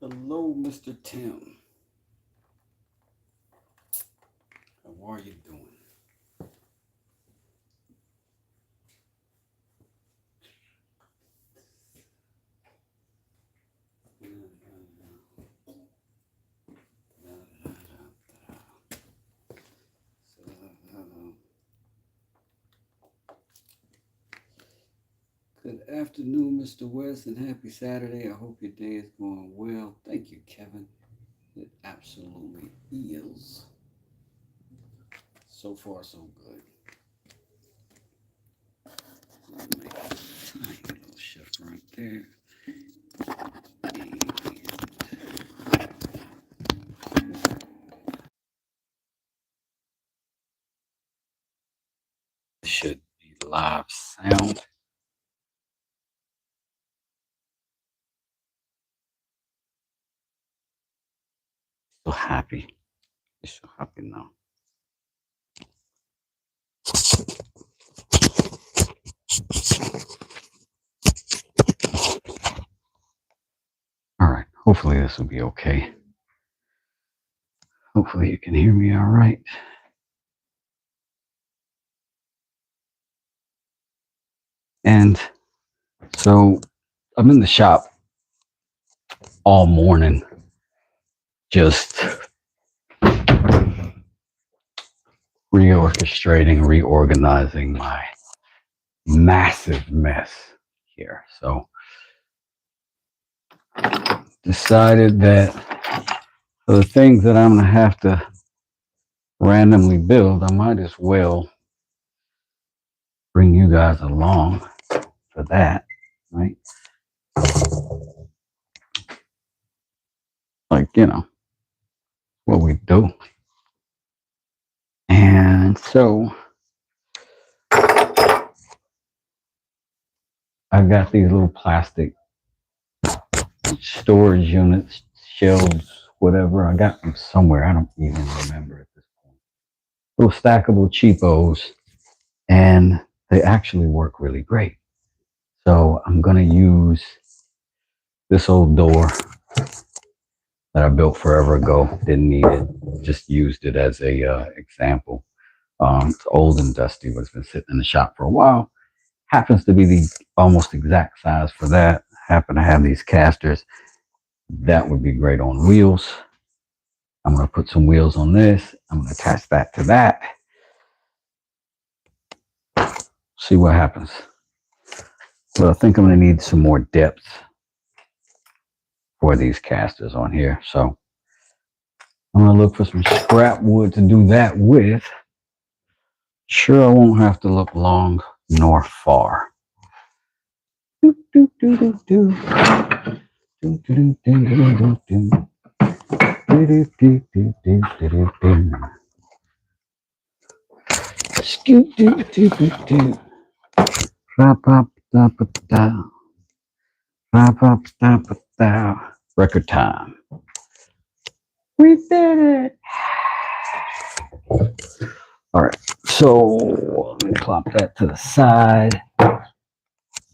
Hello, Mr. Tim. How are you doing? Good afternoon, Mr. West, and happy Saturday. I hope your day is going well. Thank you, Kevin. It absolutely is. So far, so good. Make a tiny little shift right there. Should be live sound. So happy. So happy now. All right. Hopefully this will be okay. Hopefully you can hear me all right. And so I'm in the shop all morning, just reorchestrating, reorganizing my massive mess here. So decided that for the things that I'm going to have to randomly build, I might as well bring you guys along for that, right? Like, you know, what we do. And so I've got these little plastic storage units, shelves, whatever. I got them somewhere. I don't even remember at this point. Little stackable cheapos, and they actually work really great. So I'm going to use this old door that I built forever ago. Didn't need it. Just used it as a example. It's old and dusty, but it's been sitting in the shop for a while. Happens to be the almost exact size for that. Happen to have these casters. That would be great on wheels. I'm going to put some wheels on this. I'm going to attach that to that. See what happens. But I think I'm going to need some more depth for these casters on here. So I'm going to look for some scrap wood to do that with. Sure, I won't have to look long nor far. Do, do, do, do, do. Do, do, do, do, do, do. Do, do, do, do, do, do, do. Scoot, do, do, do, do. Rap, up, da, ba, da. Rap, up, da, ba, da. Record time. We did it. All right, so let me plop that to the side.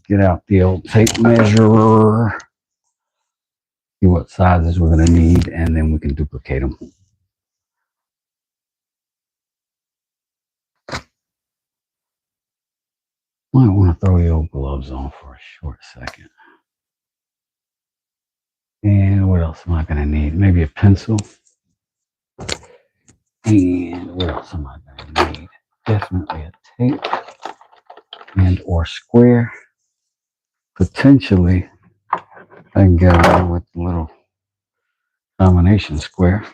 Get out the old tape measure. See what sizes we're going to need, and then we can duplicate them. Might want throw the old gloves on for a short second. And what else am I going to need? Maybe a pencil. And what else am I going to need? Definitely a tape and or square. Potentially, I can get away with a little combination square.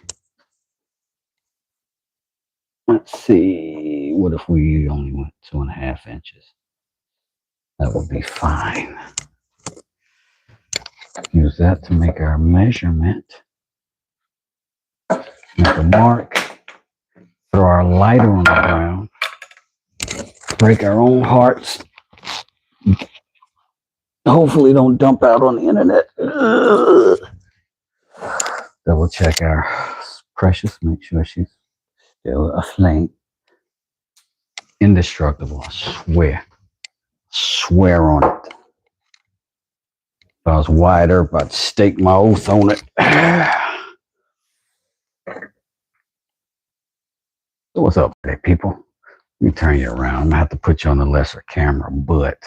Let's see. What if we only went 2.5 inches? That would be fine. Use that to make our measurement. Make a mark. Throw our lighter on the ground. Break our own hearts. Hopefully don't dump out on the internet. Double check our Precious. Make sure she's still aflame. Indestructible. I swear. Swear on it. If I was wider, I'd stake my oath on it. So what's up, people? Let me turn you around. I'm gonna have to put you on the lesser camera, but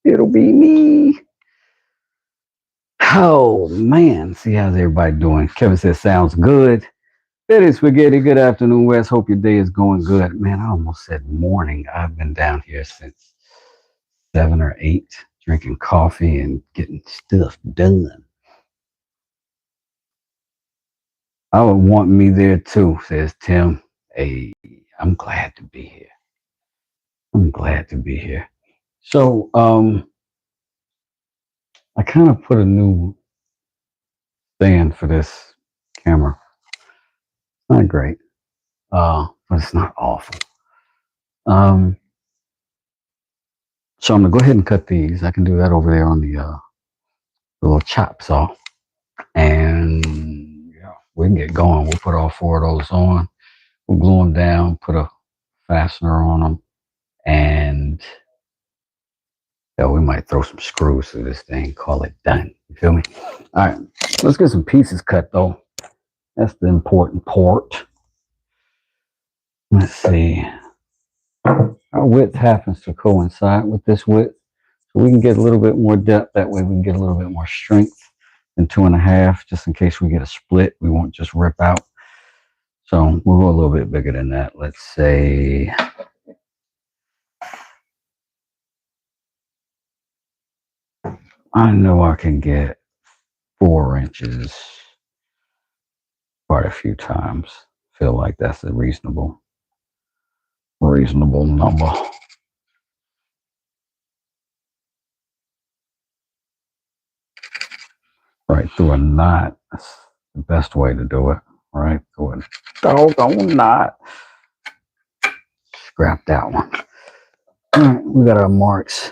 it'll be me. Oh man, see how's everybody doing? Kevin says sounds good. Betty Spaghetti, good afternoon, Wes. Hope your day is going good. Man, I almost said morning. I've been down here since 7 or 8, drinking coffee and getting stuff done. I would want me there too, says Tim. Hey, I'm glad to be here. I'm glad to be here. So, I kind of put a new stand for this camera. Not great, but it's not awful. So I'm gonna go ahead and cut these. I can do that over there on the little chop saw, and yeah, we can get going. We'll put all 4 of those on. We'll glue them down, put a fastener on them, and yeah, we might throw some screws through this thing. Call it done. You feel me? All right, let's get some pieces cut though. That's the important part. Let's see. Our width happens to coincide with this width, so we can get a little bit more depth. That way we can get a little bit more strength than 2.5, just in case we get a split. We won't just rip out. So we'll go a little bit bigger than that. Let's say I know I can get 4 inches quite a few times. Feel like that's a reasonable number. Right through a knot. That's the best way to do it. Right through a doggone knot. Scrap that one. All right, we got our marks.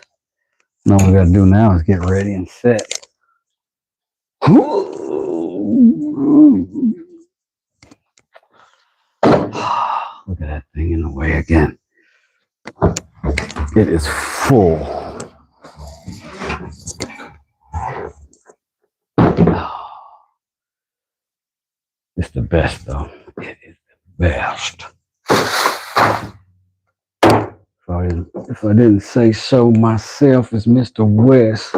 Now what we got to do now is get ready and set. Look at that thing in the way again. It is full. It's the best though. It is the best. If I didn't say so myself as Mr. West,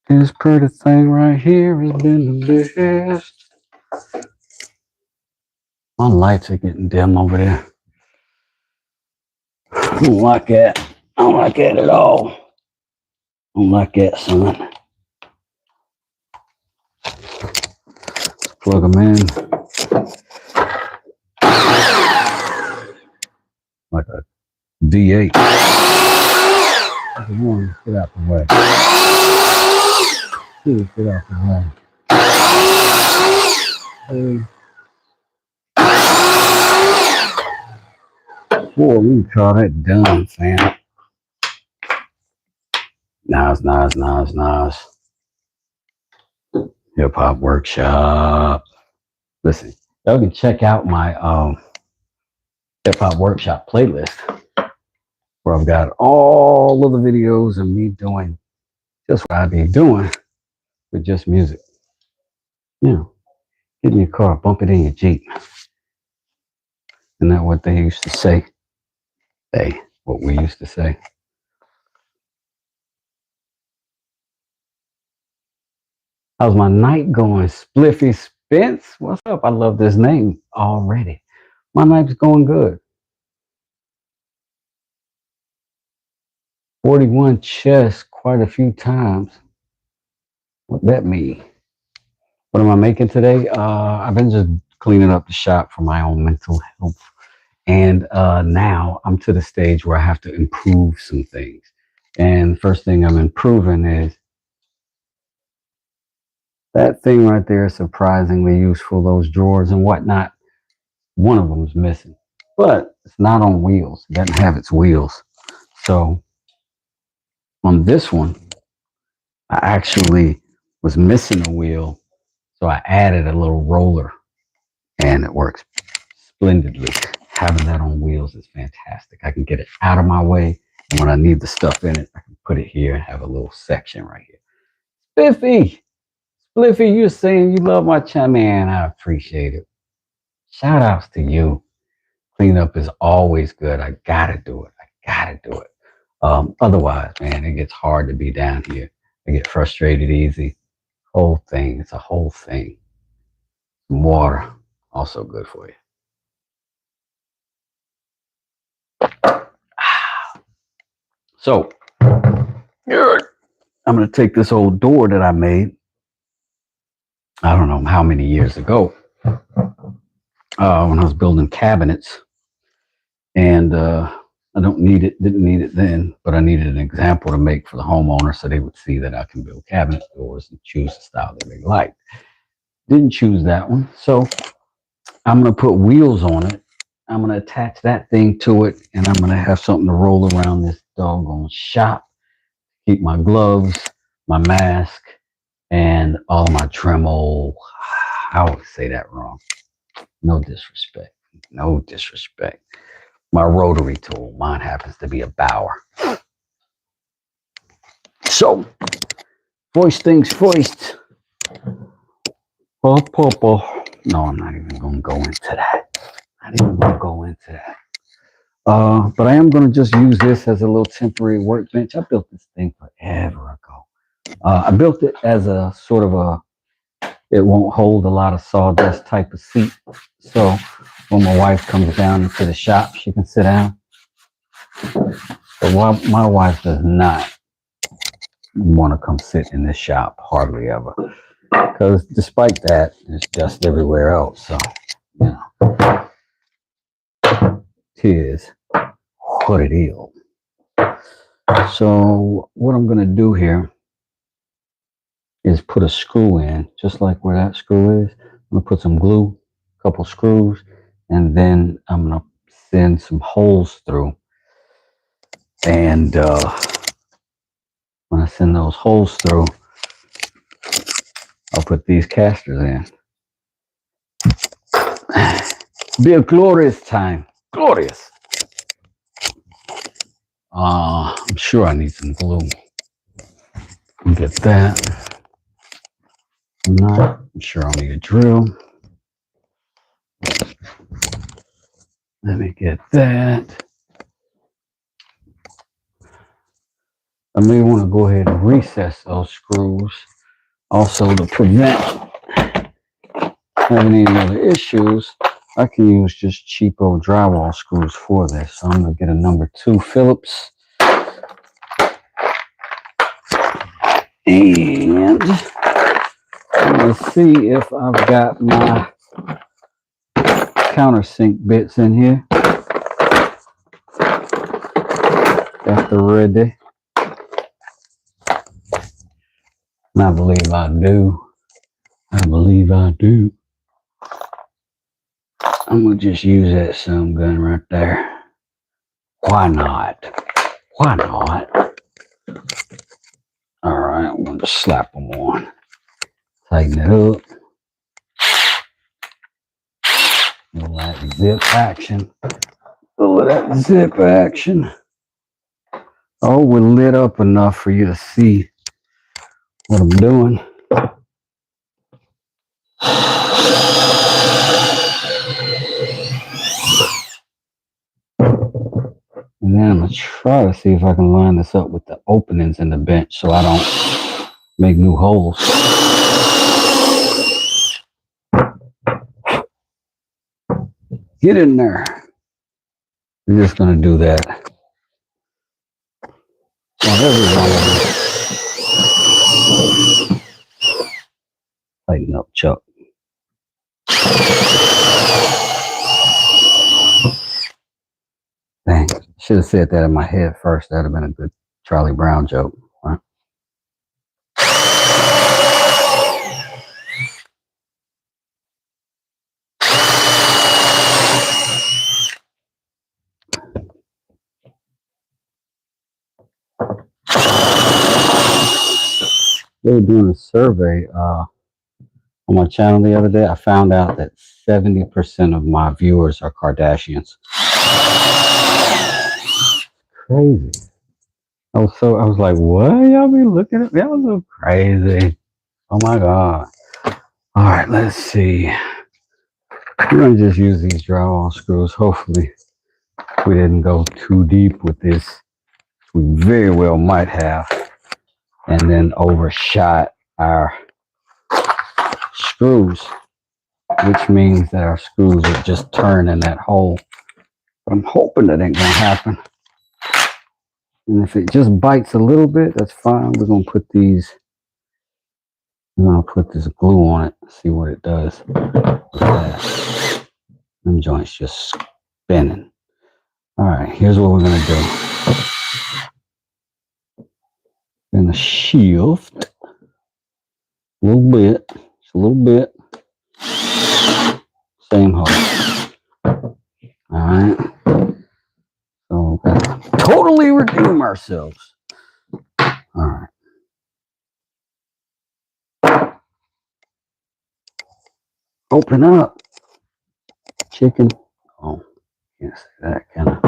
this pretty thing right here has been the best. My lights are getting dim over there. I don't like that. I don't like that at all. I don't like that, son. Plug them in. Like a D8. One, get out the way. 2, get out the way. 3, 4, we can call that done, fam. Nice. Hip Hop Workshop. Listen, y'all can check out my Hip Hop Workshop playlist where I've got all of the videos of me doing just what I be doing with just music. You know, get in your car, bump it in your Jeep. Isn't that what they used to say? Hey, what we used to say. How's my night going? Spliffy Spence? What's up? I love this name already. My night's going good. 41 chess quite a few times. What that mean? What am I making today? I've been just cleaning up the shop for my own mental health. And now I'm to the stage where I have to improve some things. And the first thing I'm improving is that thing right there is surprisingly useful, those drawers and whatnot. One of them is missing, but it's not on wheels. It doesn't have its wheels. So on this one, I actually was missing a wheel. So I added a little roller and it works splendidly. Having that on wheels is fantastic. I can get it out of my way. And when I need the stuff in it, I can put it here and have a little section right here. Spiffy, Spliffy, you're saying you love my channel. Man, I appreciate it. Shout outs to you. Cleanup is always good. I gotta do it. I gotta do it. Otherwise, man, it gets hard to be down here. I get frustrated easy. Whole thing. It's a whole thing. Some water, also good for you. So, I'm going to take this old door that I made. I don't know how many years ago when I was building cabinets. And I don't need it, didn't need it then, but I needed an example to make for the homeowner so they would see that I can build cabinet doors and choose the style that they like. Didn't choose that one. So I'm going to put wheels on it. I'm going to attach that thing to it, and I'm going to have something to roll around this doggone shop. Keep my gloves, my mask, and all my Dremel. I always say that wrong. No disrespect. No disrespect. My rotary tool. Mine happens to be a Bauer. So, first things first. No, I'm not even going to go into that. Not even going to go into that. But I am going to just use this as a little temporary workbench. I built this thing forever ago. I built it as a sort of it won't hold a lot of sawdust type of seat. So when my wife comes down to the shop, she can sit down. But my wife does not want to come sit in this shop, hardly ever. Because despite that, there's dust everywhere else. So, you know, it is what it is. So what I'm going to do here is put a screw in, just like where that screw is. I'm going to put some glue, a couple screws, and then I'm going to send some holes through. And when I send those holes through, I'll put these casters in. Be a glorious time. Glorious. I'm sure I need some glue. Get that. I'm sure I'll need a drill. Let me get that. I may want to go ahead and recess those screws also to prevent having any other issues. I can use just cheapo drywall screws for this. So I'm going to get a number 2 Phillips. And I'm going to see if I've got my countersink bits in here. Got the ready. And I believe I do. I believe I do. I'm going to just use that some gun right there. Why not? Why not? All right, I'm going to slap them on. Tighten it up. All that zip action. All of that zip action. Oh, we're lit up enough for you to see what I'm doing. And then I'm going to try to see if I can line this up with the openings in the bench so I don't make new holes. Get in there. We're just going to do that on every one of them. Tighten up, Chuck. Dang, should have said that in my head first. That'd have been a good Charlie Brown joke. Right? They were doing a survey on my channel the other day. I found out that 70% of my viewers are Kardashians. Crazy. I was like, what? Y'all be looking at me? Y'all so crazy. Oh my God. All right, let's see. We're going to just use these drywall screws. Hopefully we didn't go too deep with this. We very well might have. And then overshot our screws, which means that our screws would just turn in that hole. But I'm hoping that ain't going to happen. And if it just bites a little bit, that's fine. We're going to put these, I'm going to put this glue on it, see what it does. Them joints just spinning. All right, here's what we're going to do. We're going to shift a little bit, just a little bit. Same hole. All right. So we're going to totally redeem ourselves. All right. Open up. Chicken. Oh, can't say that, can I?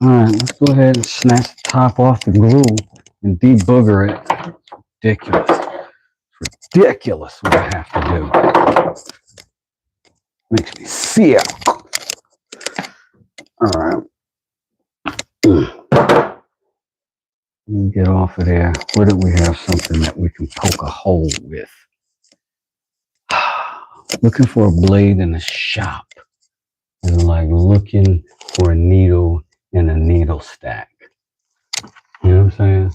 All right, let's go ahead and snatch the top off the glue and debooger it. Ridiculous. It's ridiculous what I have to do. Makes me sick. All right. Get off of there. Where do we have something that we can poke a hole with? Looking for a blade in a shop is like looking for a needle in a needle stack. You know what I'm saying?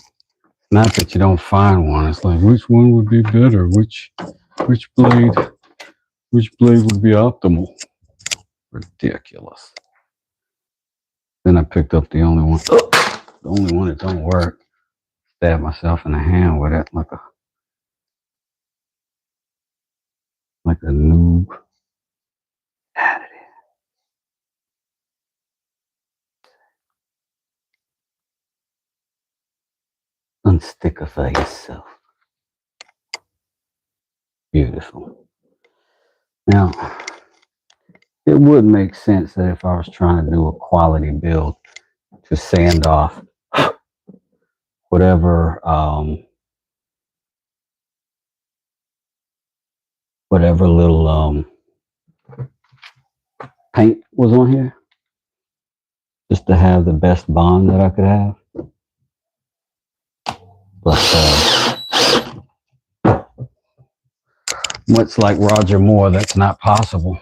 Not that you don't find one. It's like, which one would be better? Which blade would be optimal? Ridiculous. Then I picked up the only one. The only one that don't work. Stabbed myself in the hand with it like a noob. Out of there. Unstickify yourself. Beautiful. Now, it would make sense that if I was trying to do a quality build to sand off whatever little paint was on here, just to have the best bond that I could have. But much like Roger Moore, that's not possible.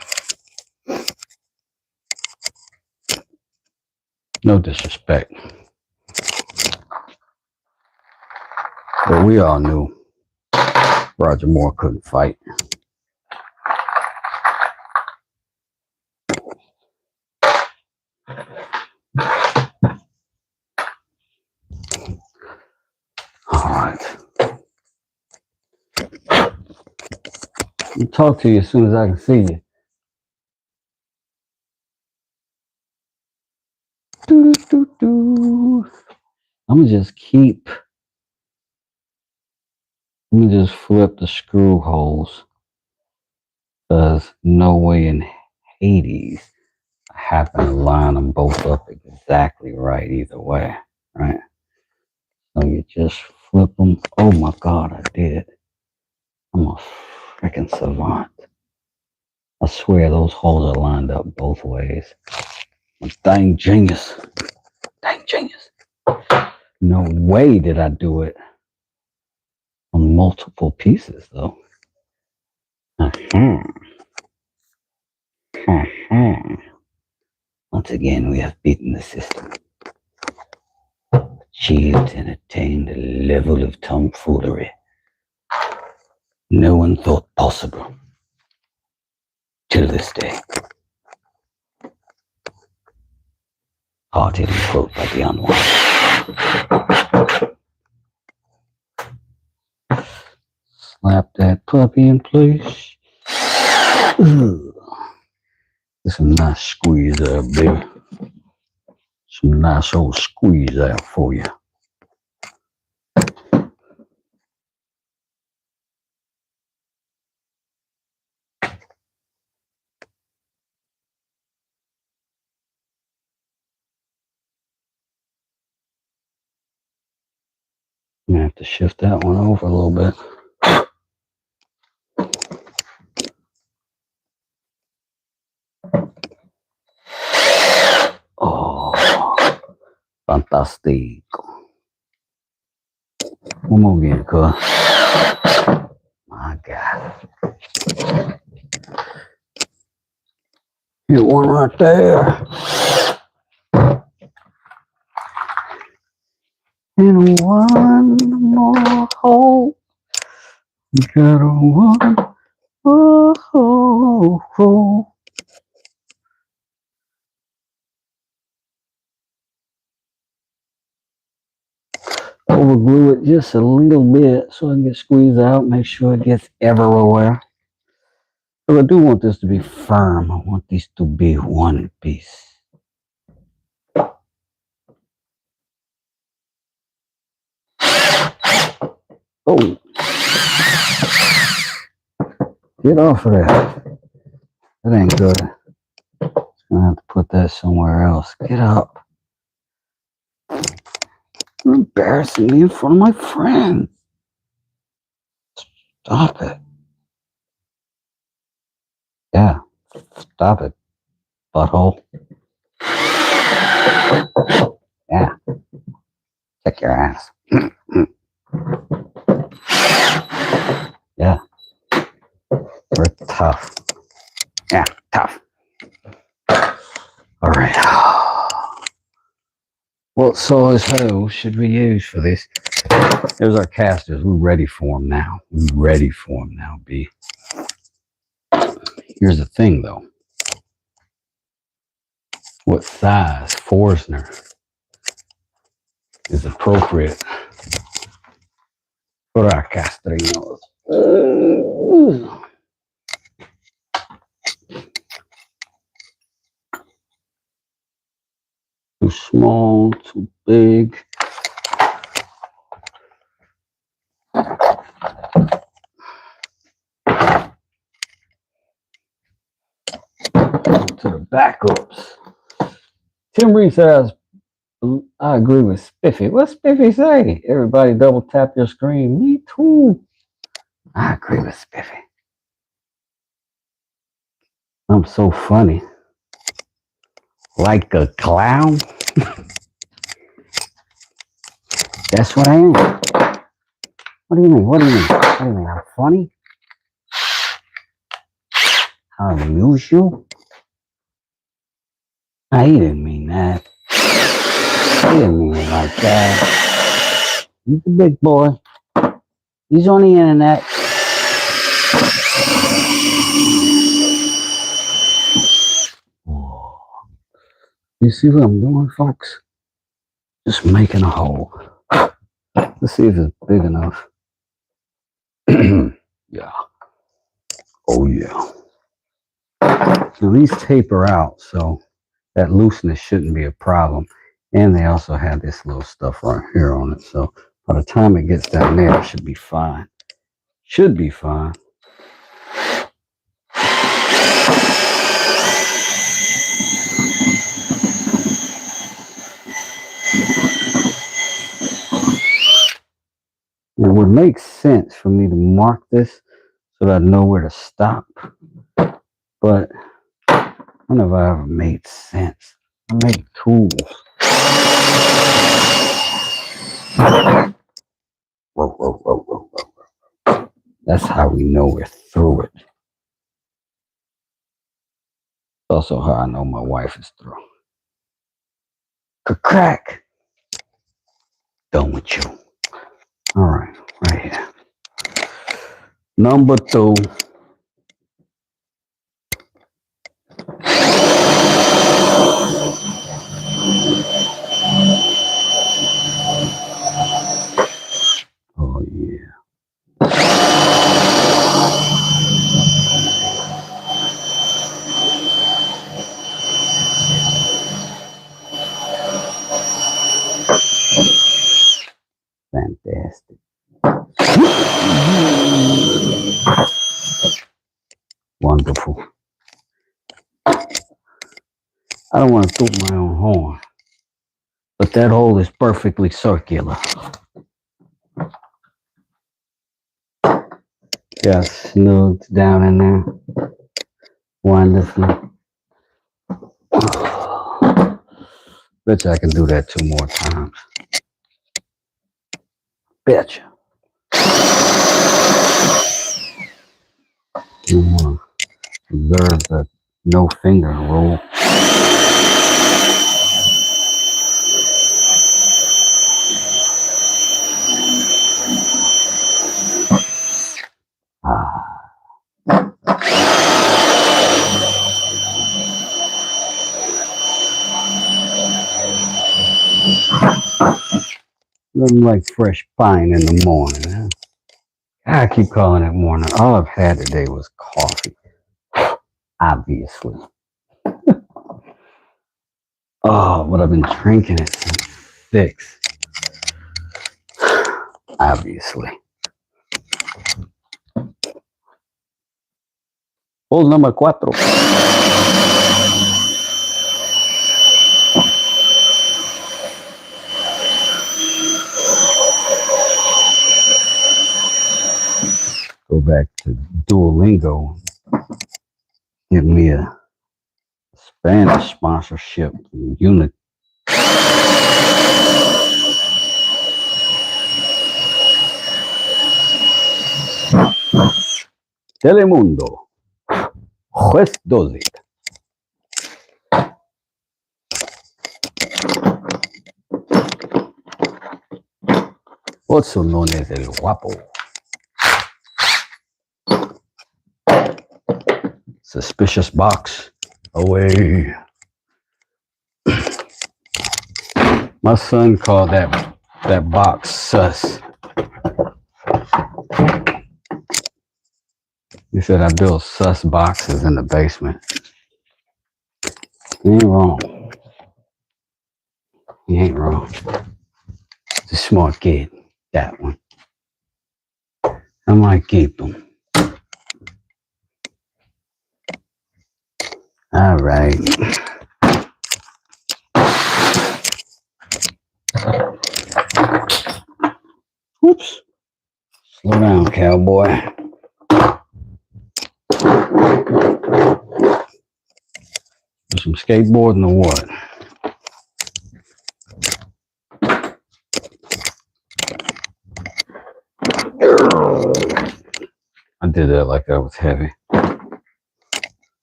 No disrespect. But we all knew Roger Moore couldn't fight. All right. I'll talk to you as soon as I can see you. I'm gonna just flip the screw holes, because no way in Hades I happen to line them both up exactly right either way, right? So you just flip them. Oh my God, I did. I'm a freaking savant. I swear those holes are lined up both ways. I'm a dang genius. Dang genius. No way did I do it on multiple pieces, though. Uh-huh. Uh-huh. Once again, we have beaten the system, achieved and attained a level of tomfoolery no one thought possible till this day. Hearted and quote by the unwise. Slap that puppy in place. Some nice squeeze there, baby. Some nice old squeeze there for you. I'm gonna have to shift that one over a little bit. Oh, fantastic. One more again, cuz. My God. Hit one right there. And one more hole. Got a one more hole. Overglue it just a little bit so I can get squeezed out, make sure it gets everywhere. But I do want this to be firm. I want these to be one piece. Oh, get off of that. That ain't good. I'm gonna have to put that somewhere else. Get up. You're embarrassing me in front of my friends. Stop it. Yeah, stop it, butthole. Yeah, kick your ass. Yeah, we're tough. Yeah, tough. All right. What size hoe should we use for this? There's our casters. We're ready for them now. We're ready for them now, B. Here's the thing, though. What size Forstner is appropriate for our castrinos? Too small, too big. To the backups. Tim Reed says, I agree with Spiffy. What's Spiffy say? Everybody double tap your screen. Me too. I agree with Spiffy. I'm so funny. Like a clown? That's what I am. What do you mean? What do you mean? What do you mean? I'm funny? I amuse you? No, he didn't mean that. He didn't mean it like that. He's a big boy. He's on the internet. Whoa. You see what I'm doing, folks? Just making a hole. Let's see if it's big enough. Yeah. Oh, yeah. Now, these taper out, so that looseness shouldn't be a problem. And they also have this little stuff right here on it. So by the time it gets down there, it should be fine. Should be fine. It would make sense for me to mark this so that I know where to stop. But I don't know if I ever made sense. I make tools. Whoa, whoa, whoa, whoa, whoa. That's how we know we're through it. Also how I know my wife is through. Crack. Done with you. All right, right here. Number 2. Oh yeah. Fantastic. Wonderful. I don't want to toot my own horn, but that hole is perfectly circular. Got snoods down in there. Wonderful. Bet you I can do that 2 more times. Betcha. Observe the no finger rule. Nothing like fresh pine in the morning. Huh? I keep calling it morning. All I've had today was coffee. Obviously. Oh, but I've been drinking it since 6. Obviously. Hole number 4. Go back to Duolingo. Give me a Spanish sponsorship unit. Telemundo. Juez Dozic. Also known as El Guapo. Suspicious box. Away. My son called that box sus. He said I built sus boxes in the basement. He ain't wrong. He ain't wrong. He's a smart kid, that one. I might keep him. All right. Oops. Slow down, cowboy. Some skateboarding or what? I did that like that was heavy.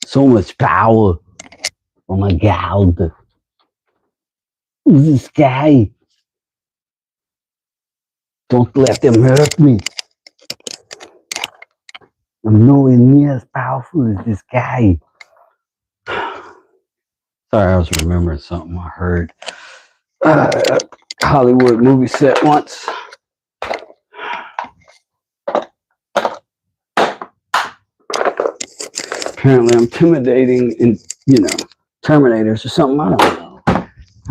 So much power. Oh my God. Who's this guy? Don't let them hurt me. I'm nowhere near as powerful as this guy. Sorry, I was remembering something I heard. Hollywood movie set once. Apparently I'm intimidating in, Terminators or something. I don't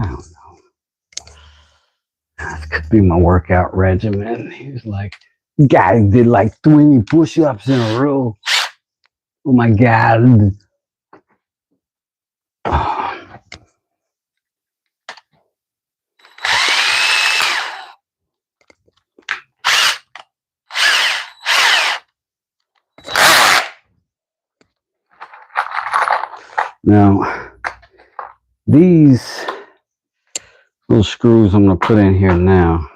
know. That could be my workout regimen. He was like, guy did like 20 push-ups in a row. Oh my God. Now, these Those screws I'm going to put in here now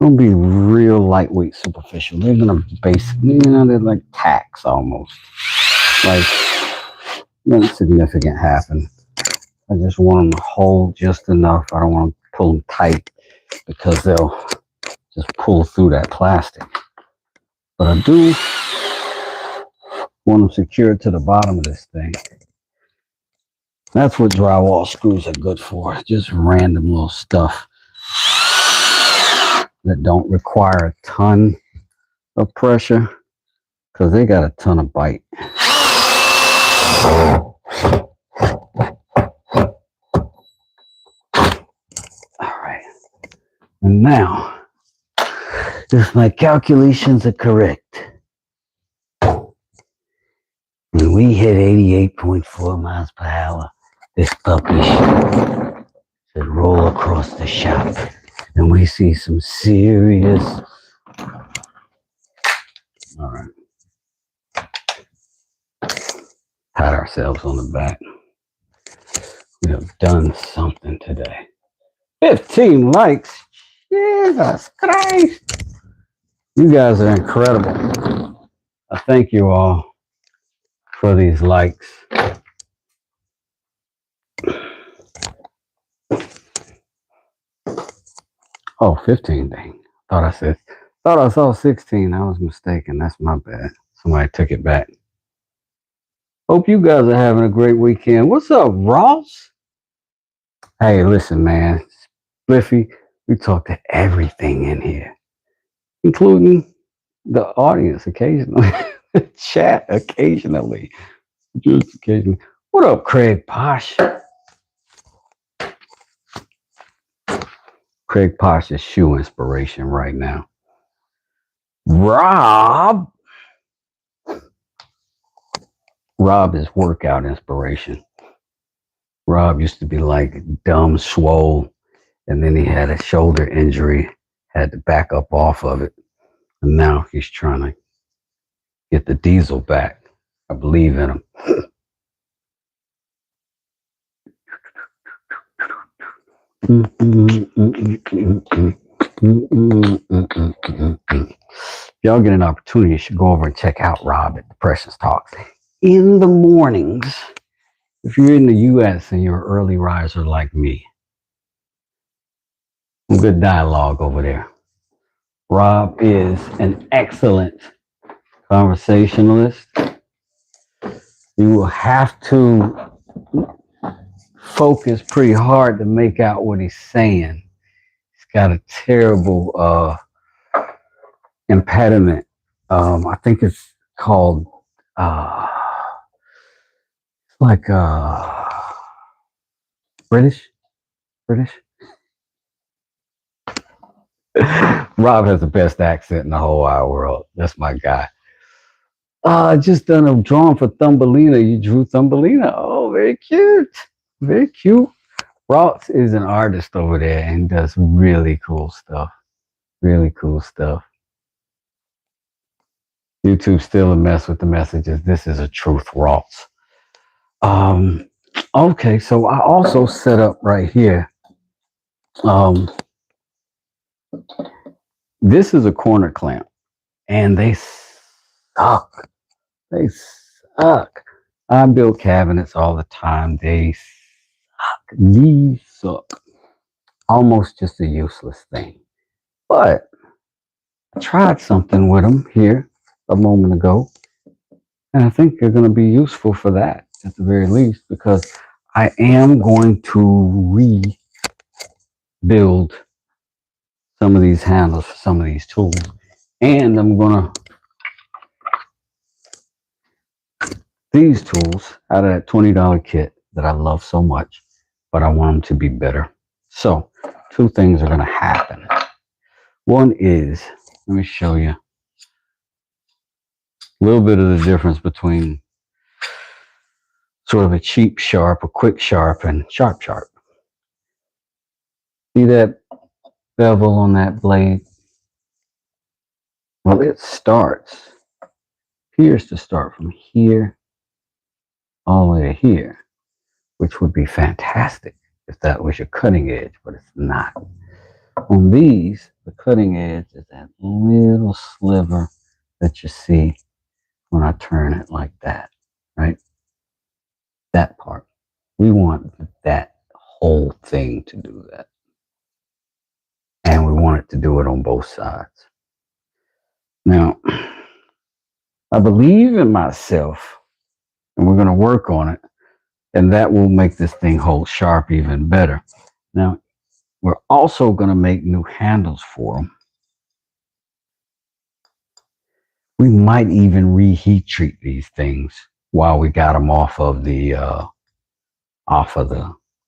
going to be real lightweight, superficial. They're going to basically, they're like tacks almost. Like, nothing significant happened. I just want them to hold just enough. I don't want to pull them tight because they'll just pull through that plastic. But I do want them secured to the bottom of this thing. That's what drywall screws are good for. Just random little stuff that don't require a ton of pressure because they got a ton of bite. All right. And now, if my calculations are correct, when we hit 88.4 miles per hour, this puppy should roll across the shop. And we see some serious... All right. Pat ourselves on the back. We have done something today. 15 likes. Jesus Christ. You guys are incredible. I thank you all for these likes. Oh, 15, dang. Thought I saw 16. I was mistaken. That's my bad. Somebody took it back. Hope you guys are having a great weekend. What's up, Ross? Hey, listen, man. Spliffy, we talk to everything in here, including the audience occasionally. Chat occasionally. Just occasionally. What up, Craig Posh? Craig Posh is shoe inspiration right now. Rob is workout inspiration. Rob used to be like dumb swole, and then he had a shoulder injury, had to back up off of it, and now he's trying to get the diesel back. I believe in him. If y'all get an opportunity, you should go over and check out Rob at Depressions Talks in the mornings. If you're in the U.S. and you're an early riser like me, good dialogue over there. Rob is an excellent conversationalist. You will have to focus pretty hard to make out what he's saying. He's got a terrible impediment. I think it's called like British. Rob has the best accent in the whole wide world. That's my guy. Just done a drawing for Thumbelina. You drew Thumbelina. Oh, very cute. Very cute. Ross is an artist over there and does really cool stuff. Really cool stuff. YouTube's still a mess with the messages. This is a truth, Ross. Okay, so I also set up right here. This is a corner clamp, and they suck. They suck. I build cabinets all the time. They suck. These suck. Almost just a useless thing. But I tried something with them here a moment ago, and I think they're going to be useful for that at the very least, because I am going to rebuild some of these handles for some of these tools, and I'm going to these tools out of that $20 kit that I love so much, but I want them to be better. So two things are going to happen. One is, let me show you a little bit of the difference between sort of a cheap sharp, a quick sharp, and sharp. See that bevel on that blade? Well, it appears to start from here all the way to here, which would be fantastic if that was your cutting edge, but it's not. On these, the cutting edge is that little sliver that you see when I turn it like that, right? That part. We want that whole thing to do that. And we want it to do it on both sides. Now, I believe in myself, and we're going to work on it, and that will make this thing hold sharp even better. Now, we're also going to make new handles for them. We might even reheat treat these things while we got them off of the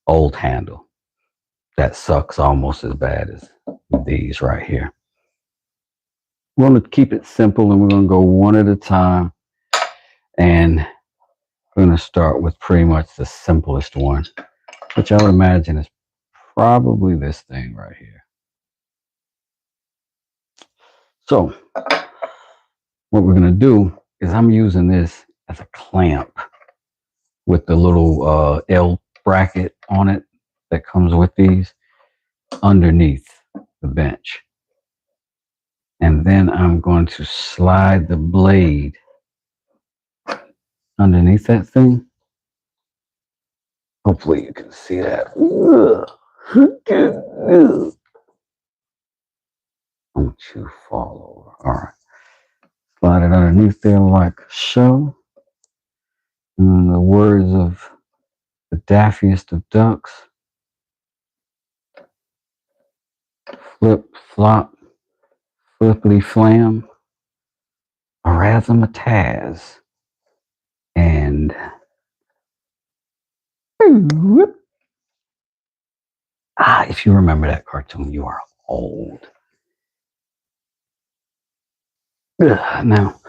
old handle. That sucks almost as bad as these right here. We're going to keep it simple, and we're going to go one at a time, and we're going to start with pretty much the simplest one, which I would imagine is probably this thing right here. So what we're going to do is I'm using this as a clamp with the little L bracket on it that comes with these underneath the bench. And then I'm going to slide the blade underneath that thing. Hopefully you can see that. Don't you fall over. All right. Slide it underneath there like so. And in the words of the daffiest of ducks, flip, flop, flippity flam, razzmatazz, and if you remember that cartoon, you are old. Now,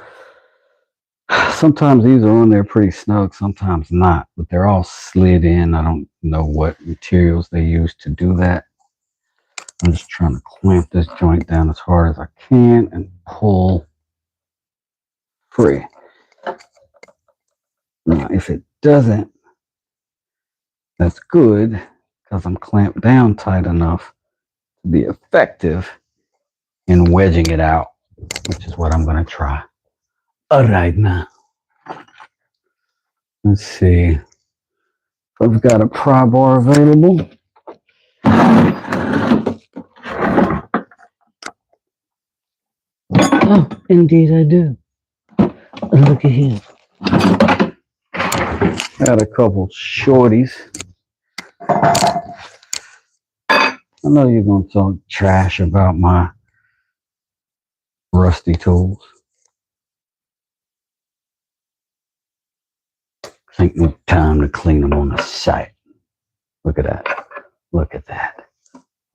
sometimes these are on there pretty snug, sometimes not, but they're all slid in. I don't know what materials they use to do that. I'm just trying to clamp this joint down as hard as I can and pull free. Now, if it doesn't, that's good because I'm clamped down tight enough to be effective in wedging it out, which is what I'm going to try. All right, now. Let's see if I've got a pry bar available. Oh, indeed I do. Look at here. Got a couple shorties. I know you're going to talk trash about my rusty tools. Ain't no time to clean them on the site. Look at that. Look at that.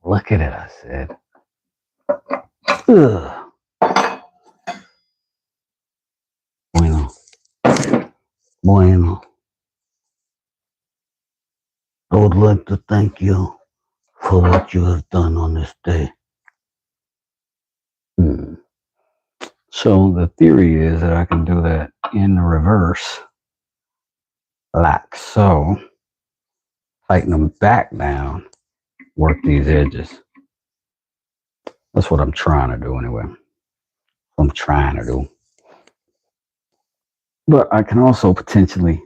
Look at it, I said. Ugh. Bueno. Bueno. I would like to thank you for what you have done on this day. So the theory is that I can do that in reverse, like so. Tighten them back down, work these edges. That's what I'm trying to do anyway. I'm trying to do. But I can also potentially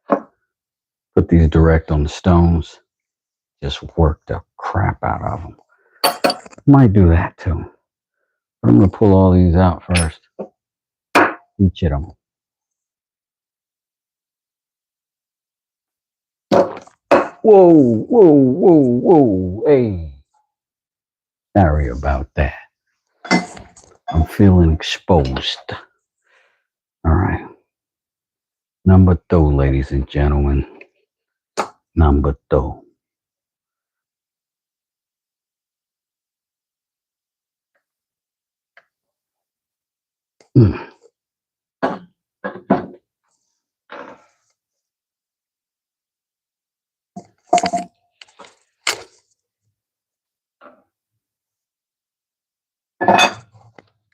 put these direct on the stones. Just work the crap out of them. Might do that too. But I'm going to pull all these out first. Each of them. Whoa, whoa, whoa, whoa. Hey. Sorry about that. I'm feeling exposed. All right. Number two, ladies and gentlemen. Number two.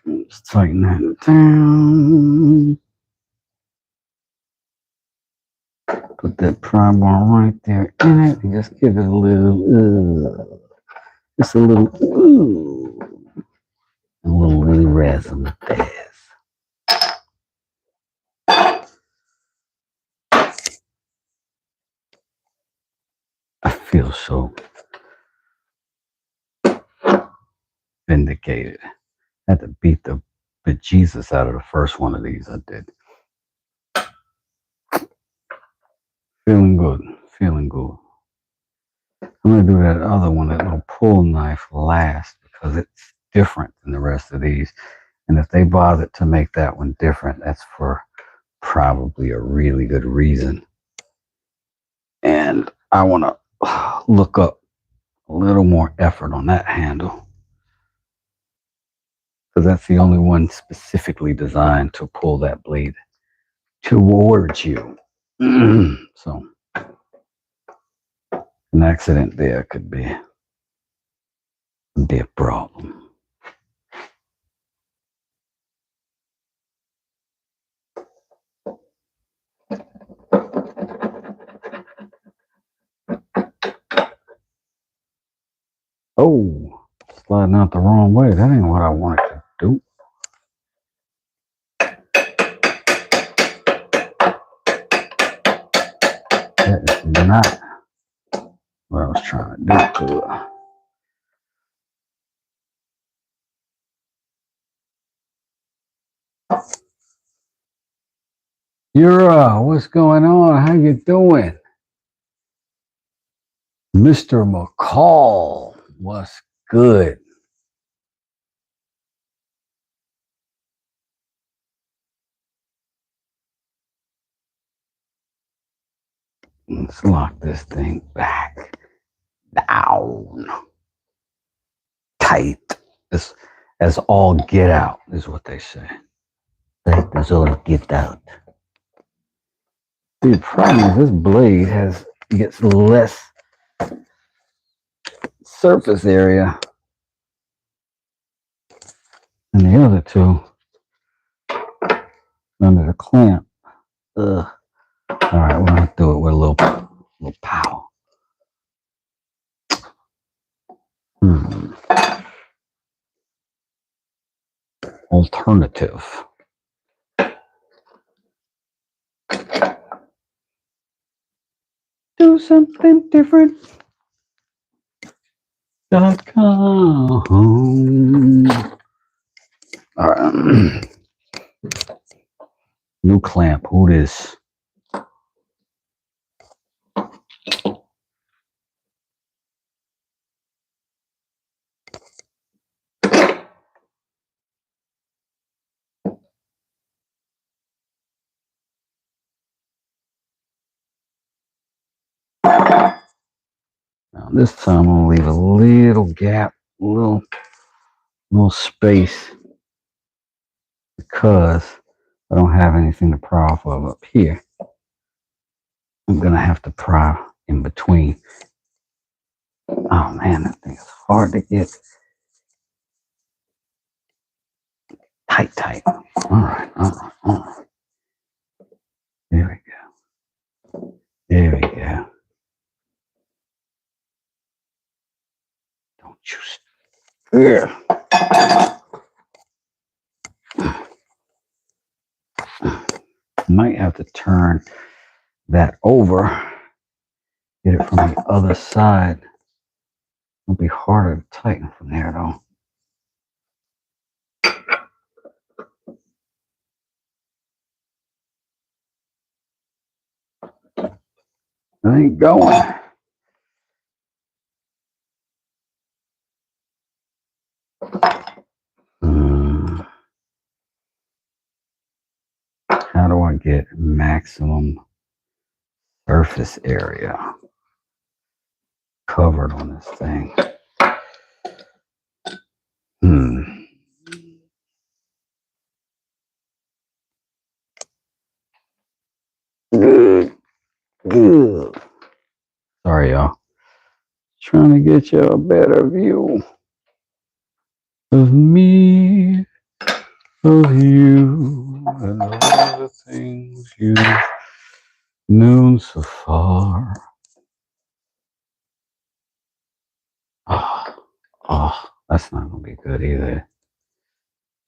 Let's tighten that down. Put that pry bar right there in it and just give it a little, just a little, a little resin there. I feel so vindicated. I had to beat the bejesus out of the first one of these I did. Feeling good, feeling good. I'm going to do that other one, that little pull knife last because it's different than the rest of these. And if they bothered to make that one different, that's for probably a really good reason. And I want to look up a little more effort on that handle because that's the only one specifically designed to pull that blade towards you. So an accident there could be a problem. Oh, sliding out the wrong way. That ain't what I wanted to do. That is not what I was trying to do. Yura, what's going on? How you doing? Mr. McCall, what's good? Let's lock this thing back down tight as all get out is what they say. Tight as all get out. The problem is this blade gets less surface area than the other two under the clamp. Ugh. All right, we're gonna do it with a little pow. Alternative. Do something different. .com. All right. New clamp. Who this? Now this time I'm gonna leave a little gap, a little space, because I don't have anything to pry off of up here. I'm gonna have to pry in between. Oh man, that thing is hard to get tight. All right. There we go. Don't you? Yeah. Might have to turn that over. Get it from the other side. It'll be harder to tighten from there though. It ain't going. How do I get maximum surface area covered on this thing? Good. Sorry, y'all. Trying to get you a better view of me, of you, and all the things you Noon so far. Oh, that's not going to be good either.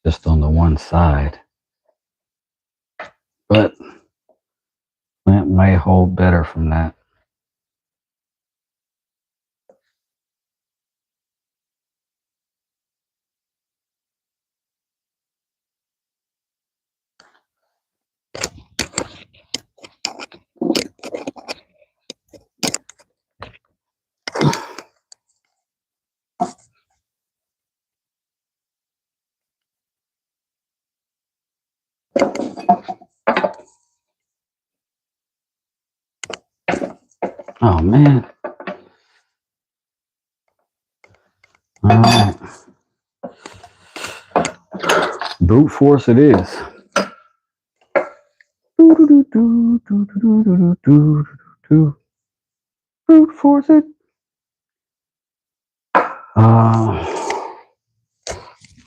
Just on the one side. But plant may hold better from that. Oh, man. All right. Brute force it is. Brute force it.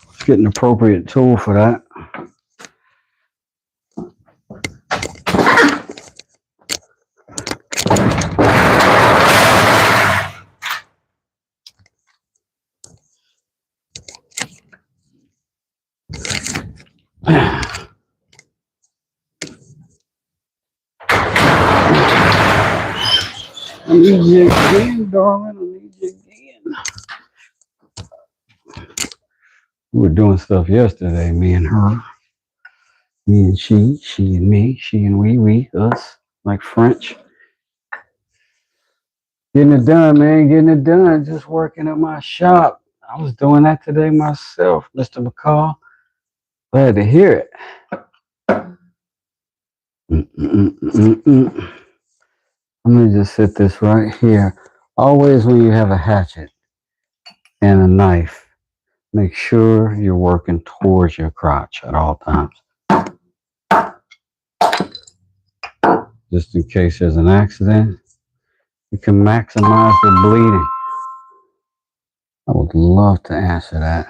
Let's get an appropriate tool for that. I need you again, darling. I need you again. We were doing stuff yesterday, me and her. Me and she and me, she and we, us, like French. Getting it done, man, getting it done. Just working at my shop. I was doing that today myself, Mr. McCall. Glad to hear it. I'm going to just set this right here. Always when you have a hatchet and a knife, make sure you're working towards your crotch at all times. Just in case there's an accident, you can maximize the bleeding. I would love to answer that.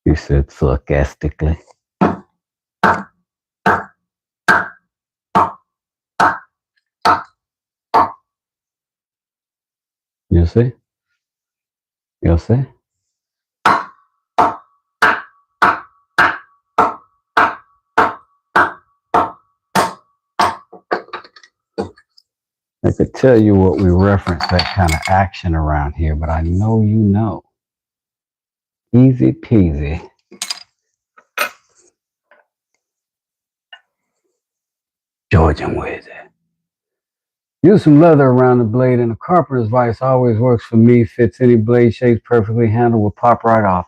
He said sarcastically. You see? You see? I could tell you what we reference that kind of action around here, but I know you know. Easy peasy. Georgian with it. Use some leather around the blade, and a carpenter's vise always works for me. Fits any blade shapes perfectly. Handle will pop right off.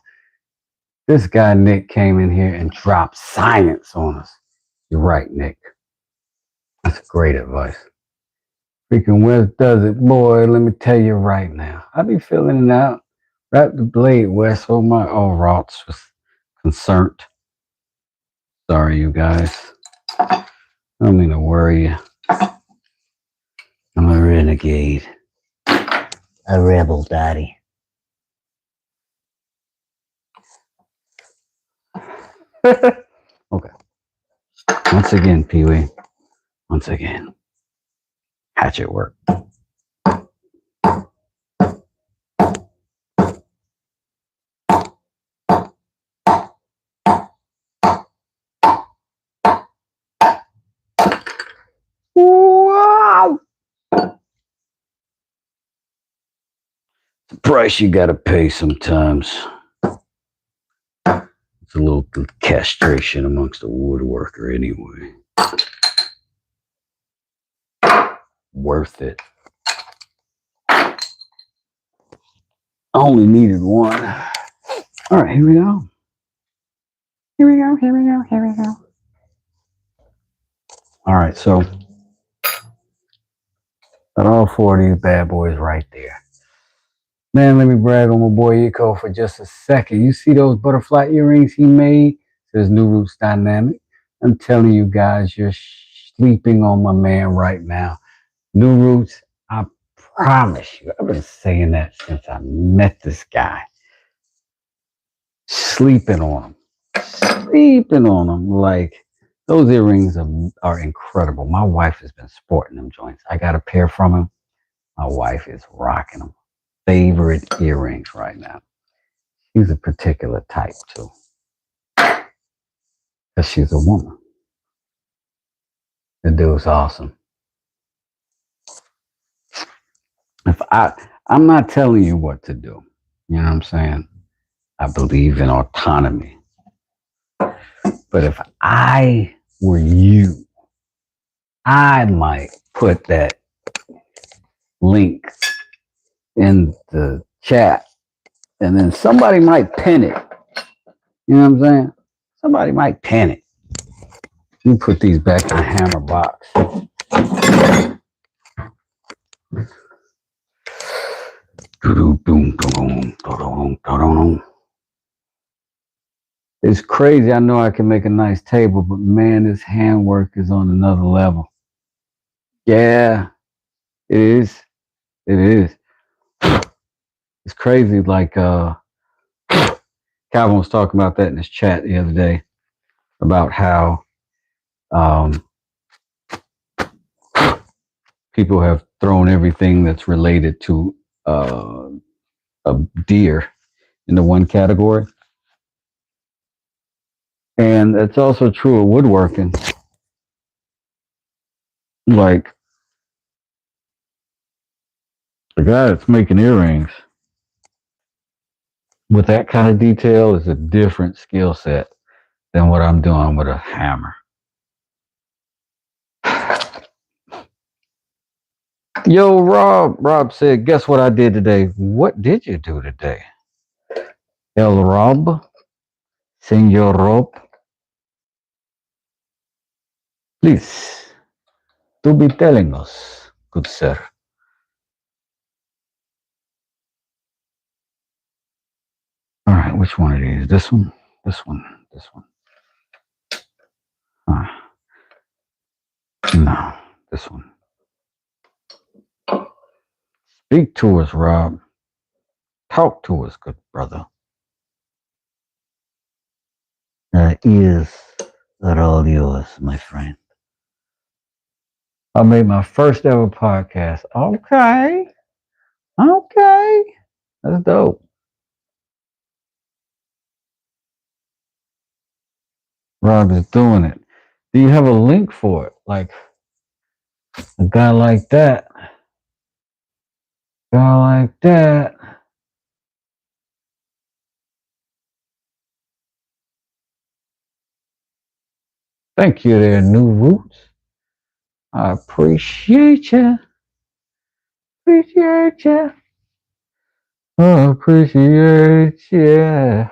This guy Nick came in here and dropped science on us. You're right, Nick. That's great advice. Freaking Wes does it, boy. Let me tell you right now. I be feeling it out. Wrap the blade, Wes. Oh my, Rots was concerned. Sorry, you guys. I don't mean to worry you. I'm a renegade. A rebel, Daddy. Okay. Once again, Pee-wee. Once again. Hatchet work. Wow! The price you gotta pay sometimes. It's a little castration amongst a woodworker anyway. Worth it. I only needed one. All right, here we go. Here we go, here we go, here we go. All right, so got all four of these bad boys right there. Man, let me brag on my boy Eco for just a second. You see those butterfly earrings he made? Says New Roots Dynamic. I'm telling you guys, you're sleeping on my man right now. New Roots, I promise you, I've been saying that since I met this guy. Sleeping on him. Sleeping on him like Those earrings are incredible. My wife has been sporting them joints. I got a pair from him. My wife is rocking them. Favorite earrings right now. She's a particular type too, because she's a woman. The dude's awesome. If I'm not telling you what to do. You know what I'm saying? I believe in autonomy. But if I were you, I might put that link in the chat and then somebody might pin it. You know what I'm saying? Somebody might pin it. Let me put these back in the hammer box. It's crazy. I know I can make a nice table, but man, this handwork is on another level. Yeah, it is. It is. It's crazy. Like Calvin was talking about that in his chat the other day about how um, people have thrown everything that's related to a deer into one category. And it's also true of woodworking. Like the guy that's making earrings with that kind of detail is a different skill set than what I'm doing with a hammer. Yo, Rob. Rob said, guess what I did today? What did you do today? El Rob? Senor Rob? Please, do be telling us, good sir. All right, which one of these? This one? This one? This one? No, this one. Speak to us, Rob. Talk to us, good brother. Ears are all yours, my friend. I made my first ever podcast. Okay. Okay. That's dope. Rob is doing it. Do you have a link for it? Like a guy like that. Guy like that. Thank you there, New Roots. I appreciate you. Appreciate you. I appreciate you.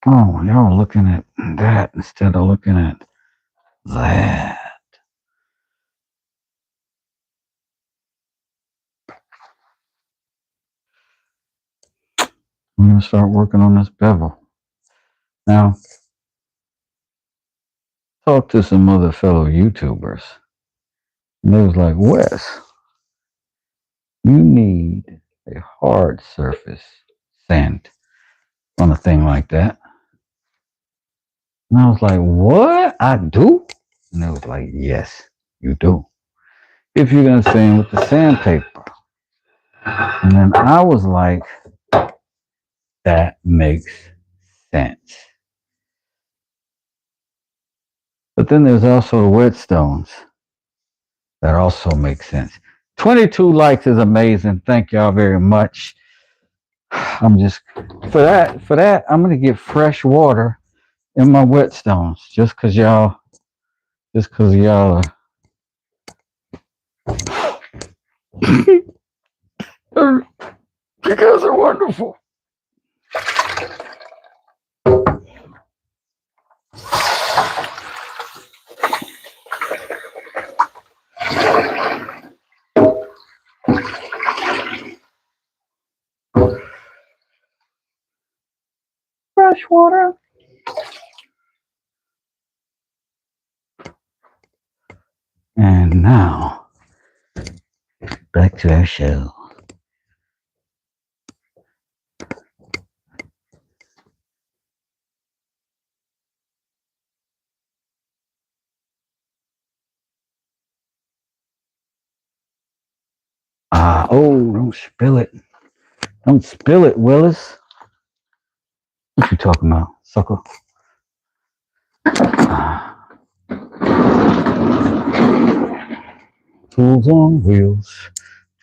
Oh, y'all looking at that instead of looking at that. I'm going to start working on this bevel. Now, talk to some other fellow YouTubers. And they was like, Wes, you need a hard surface sand on a thing like that. And I was like, what? I do? And they was like, yes, you do. If you're going to sand with the sandpaper. And then I was like, that makes sense. But then there's also the whetstones. That also makes sense. 22 likes is amazing. Thank y'all very much. I'm just for that I'm gonna get fresh water in my whetstones just cause y'all you guys are wonderful. Fresh water. And now back to our show. Oh, don't spill it. Don't spill it, Willis. What you talking about, sucker? Tools on wheels.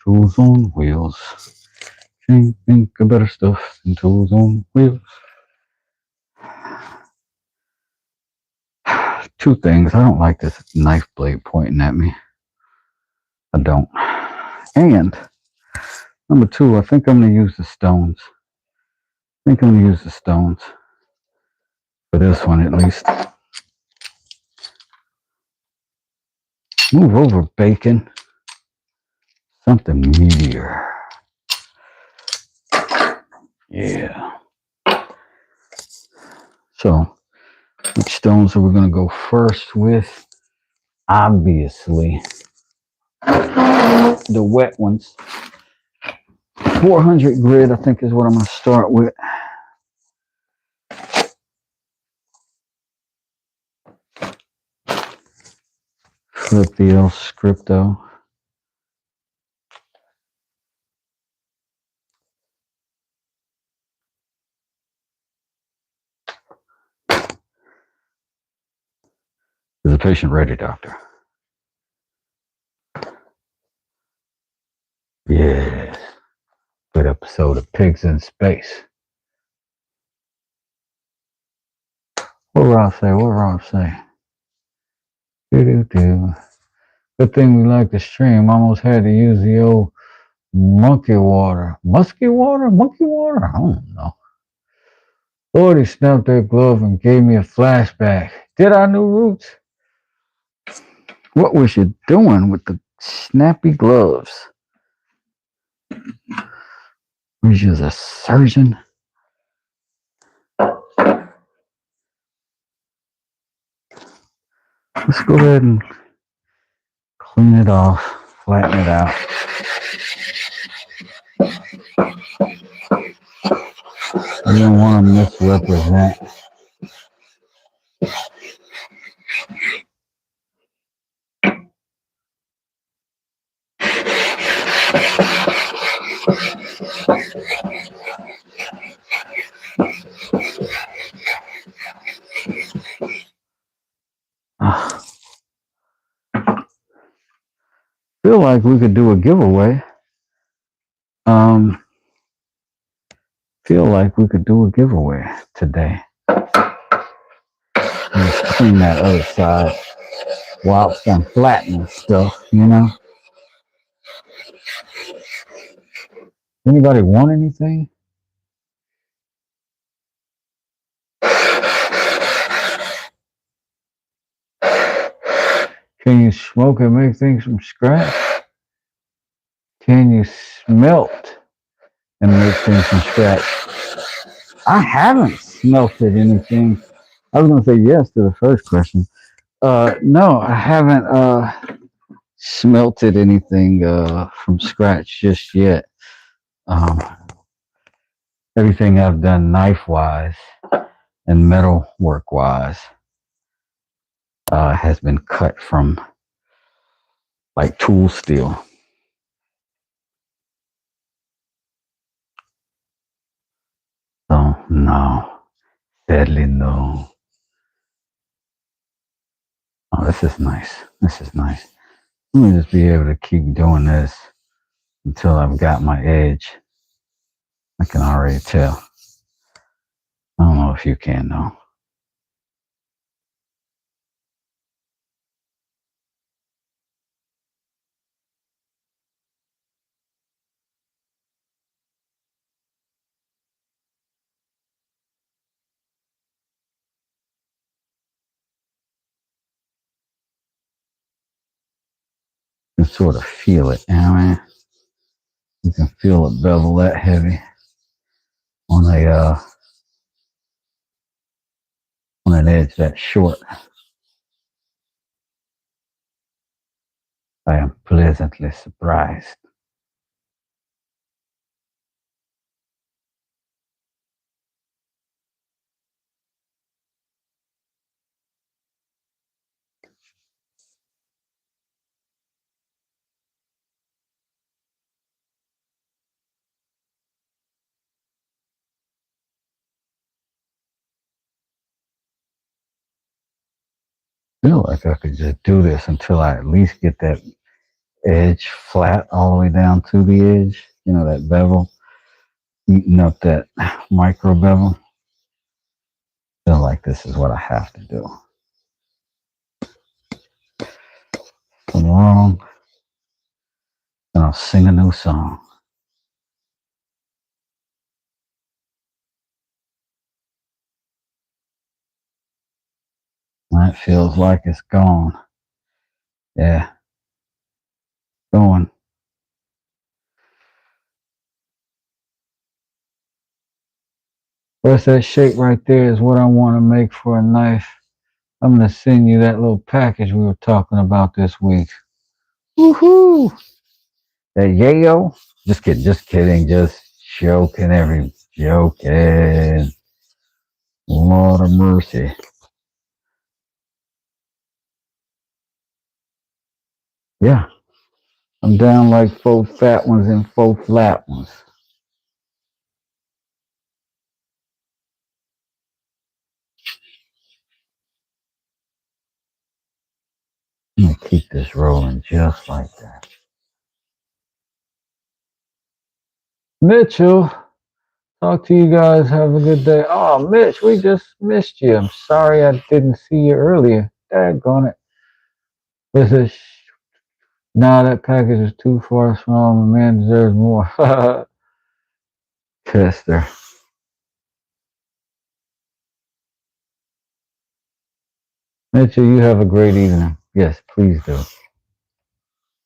Tools on wheels. Can't think of better stuff than tools on wheels. Two things. I don't like this knife blade pointing at me. I don't. And number two, I think I'm going to use the stones. For this one at least. Move over, bacon. Something meatier. Yeah. So, which stones are we going to go first with? Obviously, the wet ones. 400 grit, I think, is what I'm going to start with. Flip the L scripto. Is the patient ready, doctor? Yes. Good episode of Pigs in Space. What Ross say? Do. Good thing we like the stream. Almost had to use the old monkey water. Musky water? Monkey water? I don't know. Lord, he snapped that glove and gave me a flashback. Did I new roots? What was you doing with the snappy gloves? Was you a surgeon? Let's go ahead and clean it off, flatten it out. I don't want to misrepresent. Feel like we could do a giveaway. Feel like we could do a giveaway today. Let's clean that other side whilst I'm flattening stuff, you know? Anybody want anything? Can you smoke and make things from scratch? Can you smelt and make things from scratch? I haven't smelted anything. I was going to say yes to the first question. No, I haven't smelted anything from scratch just yet. Everything I've done knife-wise and metal work-wise has been cut from like tool steel. So no, sadly no. Oh, this is nice. Let me just be able to keep doing this until I've got my edge. I can already tell. I don't know if you can though. You can sort of feel it, you know what I mean? You can feel it bevel that heavy on an edge that short. I am pleasantly surprised. Feel like I could just do this until I at least get that edge flat all the way down to the edge. You know, that bevel, eating up that micro bevel. Feel like this is what I have to do. If I'm wrong, then I'll sing a new song. That feels like it's gone. Yeah, going. What's that shape right there is what I want to make for a knife. I'm going to send you that little package we were talking about this week. Woohoo! That yayo? Just kidding, just joking, joking. Lord of mercy. Yeah, I'm down like 4 fat ones and 4 flat ones. I'm going to keep this rolling just like that. Mitchell, talk to you guys. Have a good day. Oh, Mitch, we just missed you. I'm sorry I didn't see you earlier. Daggone it. This is nah, that package is too far small. My man deserves more. Tester. Mitchell, you have a great evening. Yes, please do.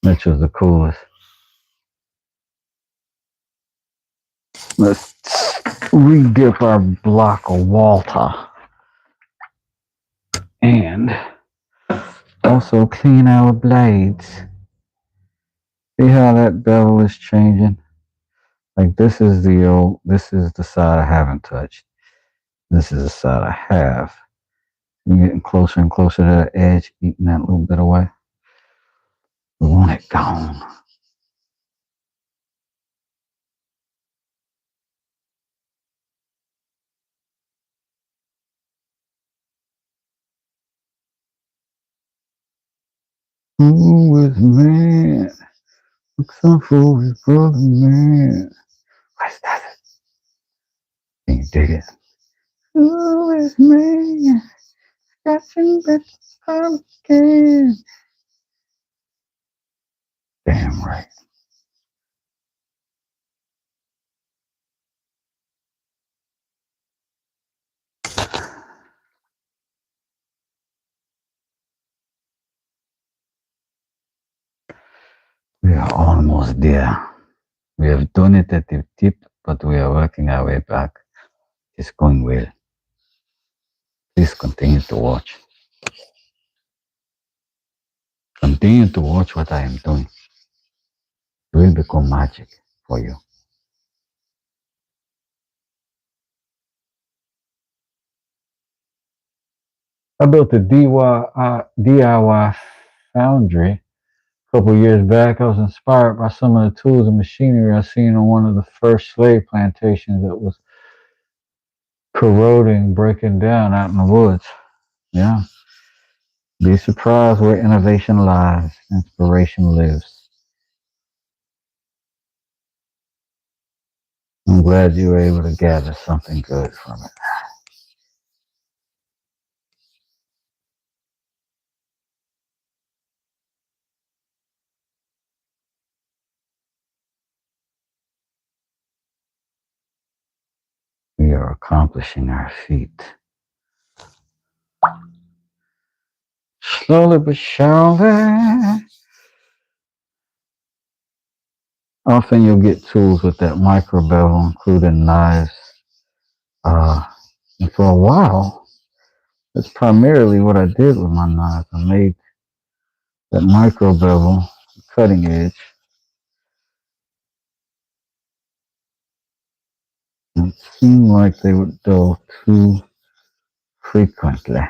Mitchell's the coolest. Let's re-dip our block of Walter. And also clean our blades. See how that bevel is changing? Like this is the side I haven't touched. This is the side I have. I'm getting closer and closer to the edge, eating that little bit away. We want it gone. Who is man? Looks up for his brother man. What's that? Can you dig it? Who is man? Scratching that pumpkin. Damn right. We are almost there. We have done it at the tip, but we are working our way back. It's going well. Please continue to watch. Continue to watch what I am doing. It will become magic for you. I built a DIY foundry a couple of years back. I was inspired by some of the tools and machinery I seen on one of the first slave plantations that was corroding, breaking down out in the woods. Yeah. Be surprised where innovation lies, inspiration lives. I'm glad you were able to gather something good from it. We are accomplishing our feat. Slowly but surely. Often you'll get tools with that micro bevel, including knives. And for a while, that's primarily what I did with my knives. I made that micro bevel, cutting edge. And it seemed like they would dull too frequently.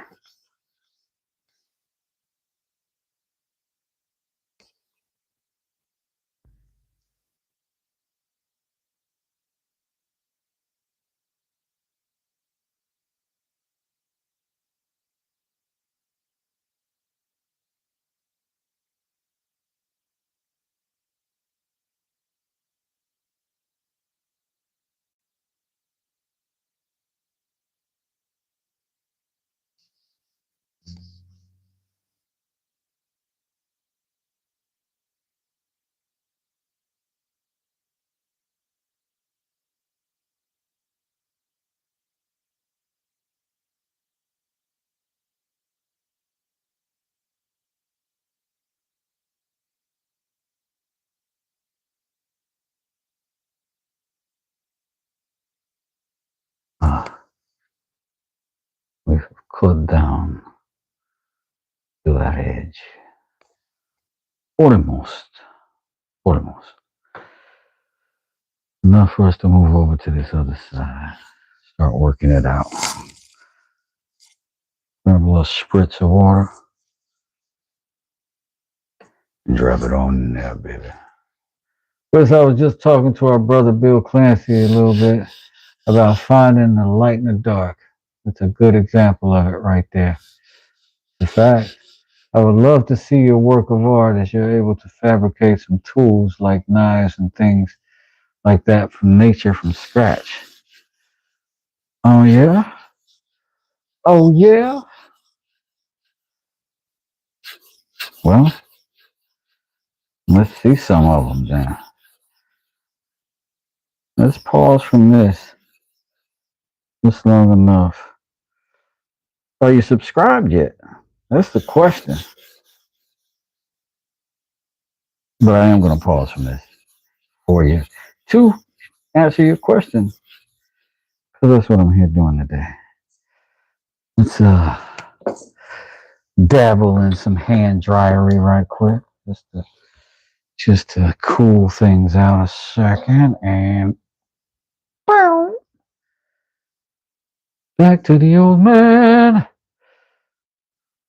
cut down to that edge. Almost. Almost. Enough for us to move over to this other side. Start working it out. Grab a little spritz of water. And drop it on in there, baby. First, I was just talking to our brother Bill Clancy a little bit about finding the light in the dark. It's a good example of it right there. In fact, I would love to see your work of art as you're able to fabricate some tools like knives and things like that from nature from scratch. Oh, yeah? Oh, yeah? Well, let's see some of them then. Let's pause from this just long enough. Are you subscribed yet? That's the question. But I am going to pause from this for you to answer your question. Because that's what I'm here doing today. Let's dabble in some hand dryery right quick. Just to cool things out a second. And back to the old man.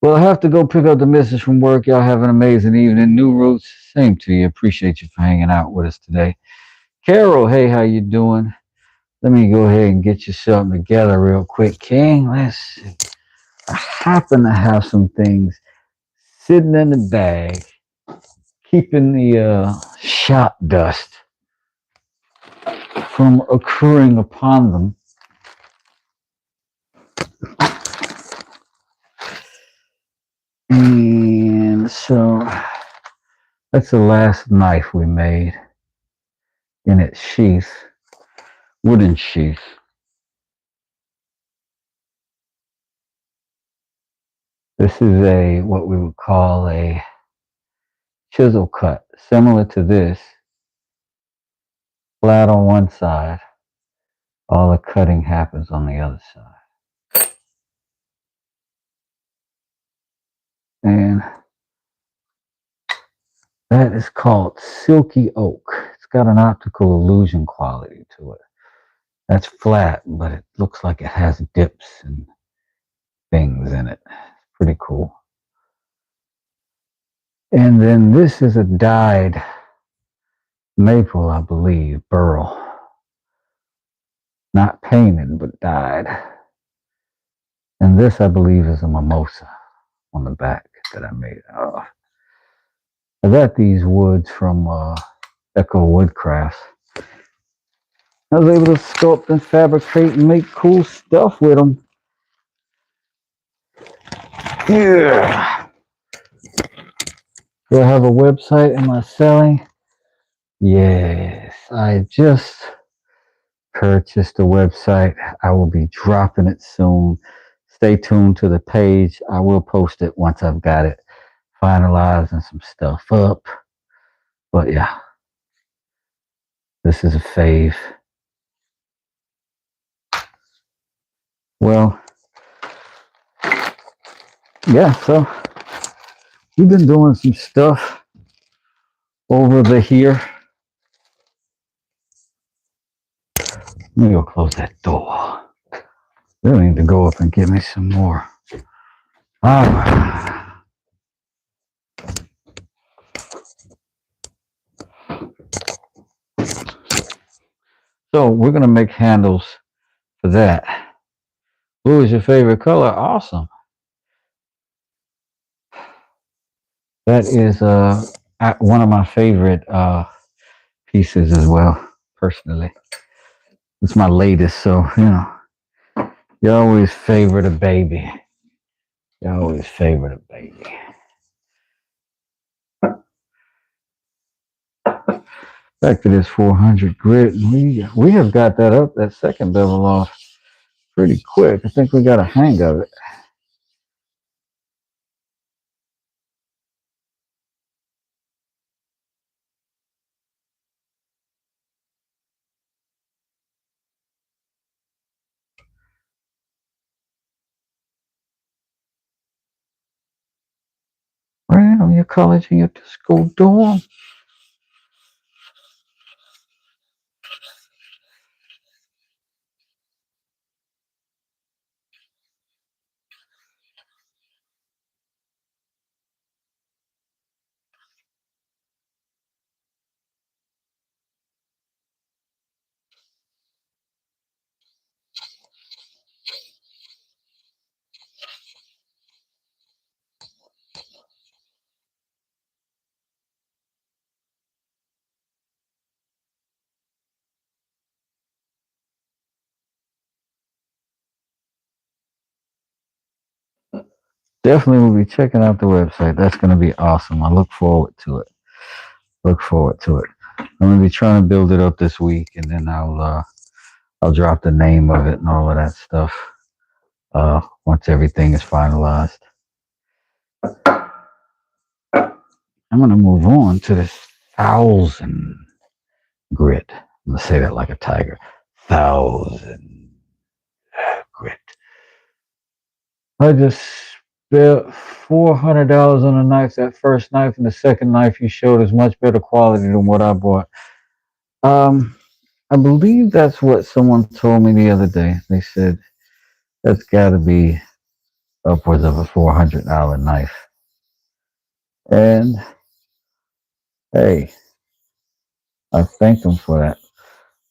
Well, I have to go pick up the missus from work. Y'all have an amazing evening. New Roots, same to you. Appreciate you for hanging out with us today. Carol, hey, how you doing? Let me go ahead and get you something together real quick, King. Let's see. I happen to have some things sitting in the bag, keeping the shot dust from occurring upon them. And so that's the last knife we made in its sheath, wooden sheath. This is what we would call a chisel cut, similar to this, flat on one side. All the cutting happens on the other side. And that is called silky oak. It's got an optical illusion quality to it. That's flat, but it looks like it has dips and things in it. It's pretty cool. And then this is a dyed maple, I believe, burl. Not painted, but dyed. And this, I believe, is a mimosa on the back that I made. I got these woods from Echo Woodcrafts. I was able to sculpt and fabricate and make cool stuff with them. Yeah. Do I have a website? Am I selling? Yes. I just purchased a website. I will be dropping it soon. Stay tuned to the page. I will post it once I've got it finalized and some stuff up. But yeah, this is a fave. Well, yeah, so we've been doing some stuff over the here. Let me go close that door. Really need to go up and get me some more. All right. So we're going to make handles for that. Blue is your favorite color? Awesome. That is one of my favorite pieces as well, personally. It's my latest, so, you always favor the baby. You always favor the baby. Back to this 400 grit. We have got that second bevel off pretty quick. I think we got a hang of it. Right on your college and your school dorm. Definitely will be checking out the website. That's going to be awesome. I look forward to it. Look forward to it. I'm going to be trying to build it up this week, and then I'll drop the name of it and all of that stuff once everything is finalized. I'm going to move on to this 1,000 grit. I'm going to say that like a tiger. 1,000 grit. I just spent $400 on a knife. That first knife and the second knife you showed is much better quality than what I bought. Um, I believe that's what someone told me the other day. They said that's got to be upwards of a $400 knife. And hey, I thank them for that.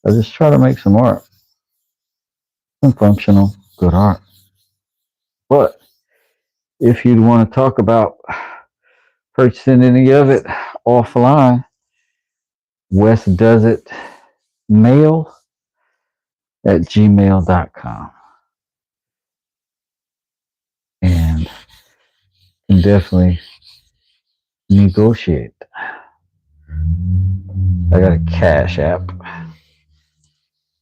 I just try to make some art, some functional, good art. But if you'd want to talk about purchasing any of it offline, West does it mail at gmail.com. And can definitely negotiate. I got a Cash App.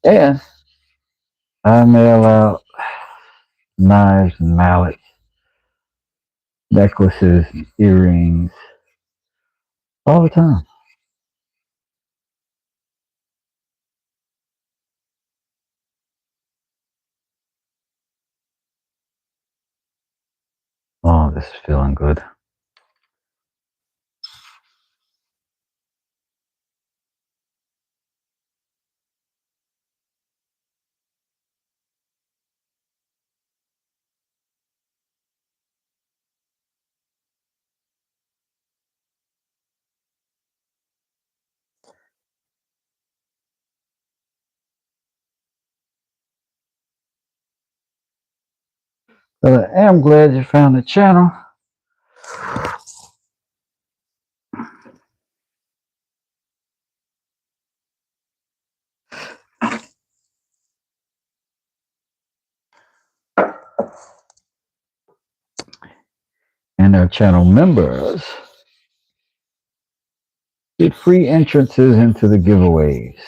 And I mail out knives and mallets, necklaces, earrings, all the time. Oh, this is feeling good. But I am glad you found the channel. And our channel members get free entrances into the giveaways.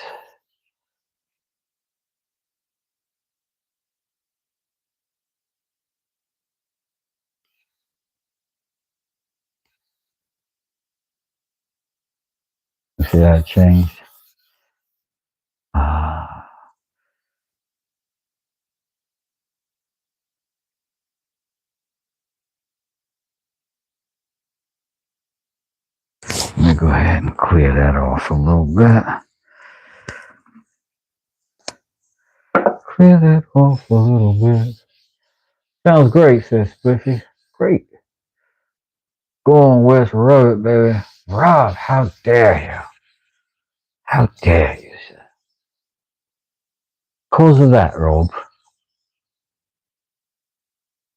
You see how it changed? Ah, let me go ahead and clear that off a little bit. Clear that off a little bit. Sounds great, says Spiffy. Great. Go on, West, rub it, baby. Rob, how dare you? How dare you, sir? Cause of that, Rob,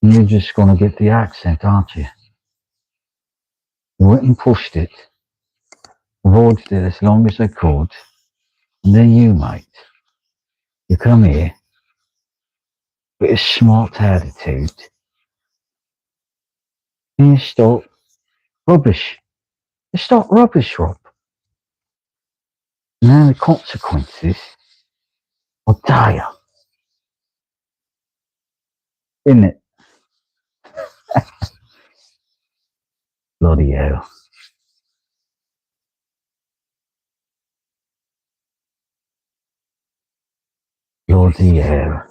you're just gonna get the accent, aren't you? You went and pushed it, avoided it as long as I could, and then you, mate, you come here with a smart attitude, and you start rubbish. You start rubbish, Rob. Now the consequences are dire, isn't it? Bloody hell. Bloody hell.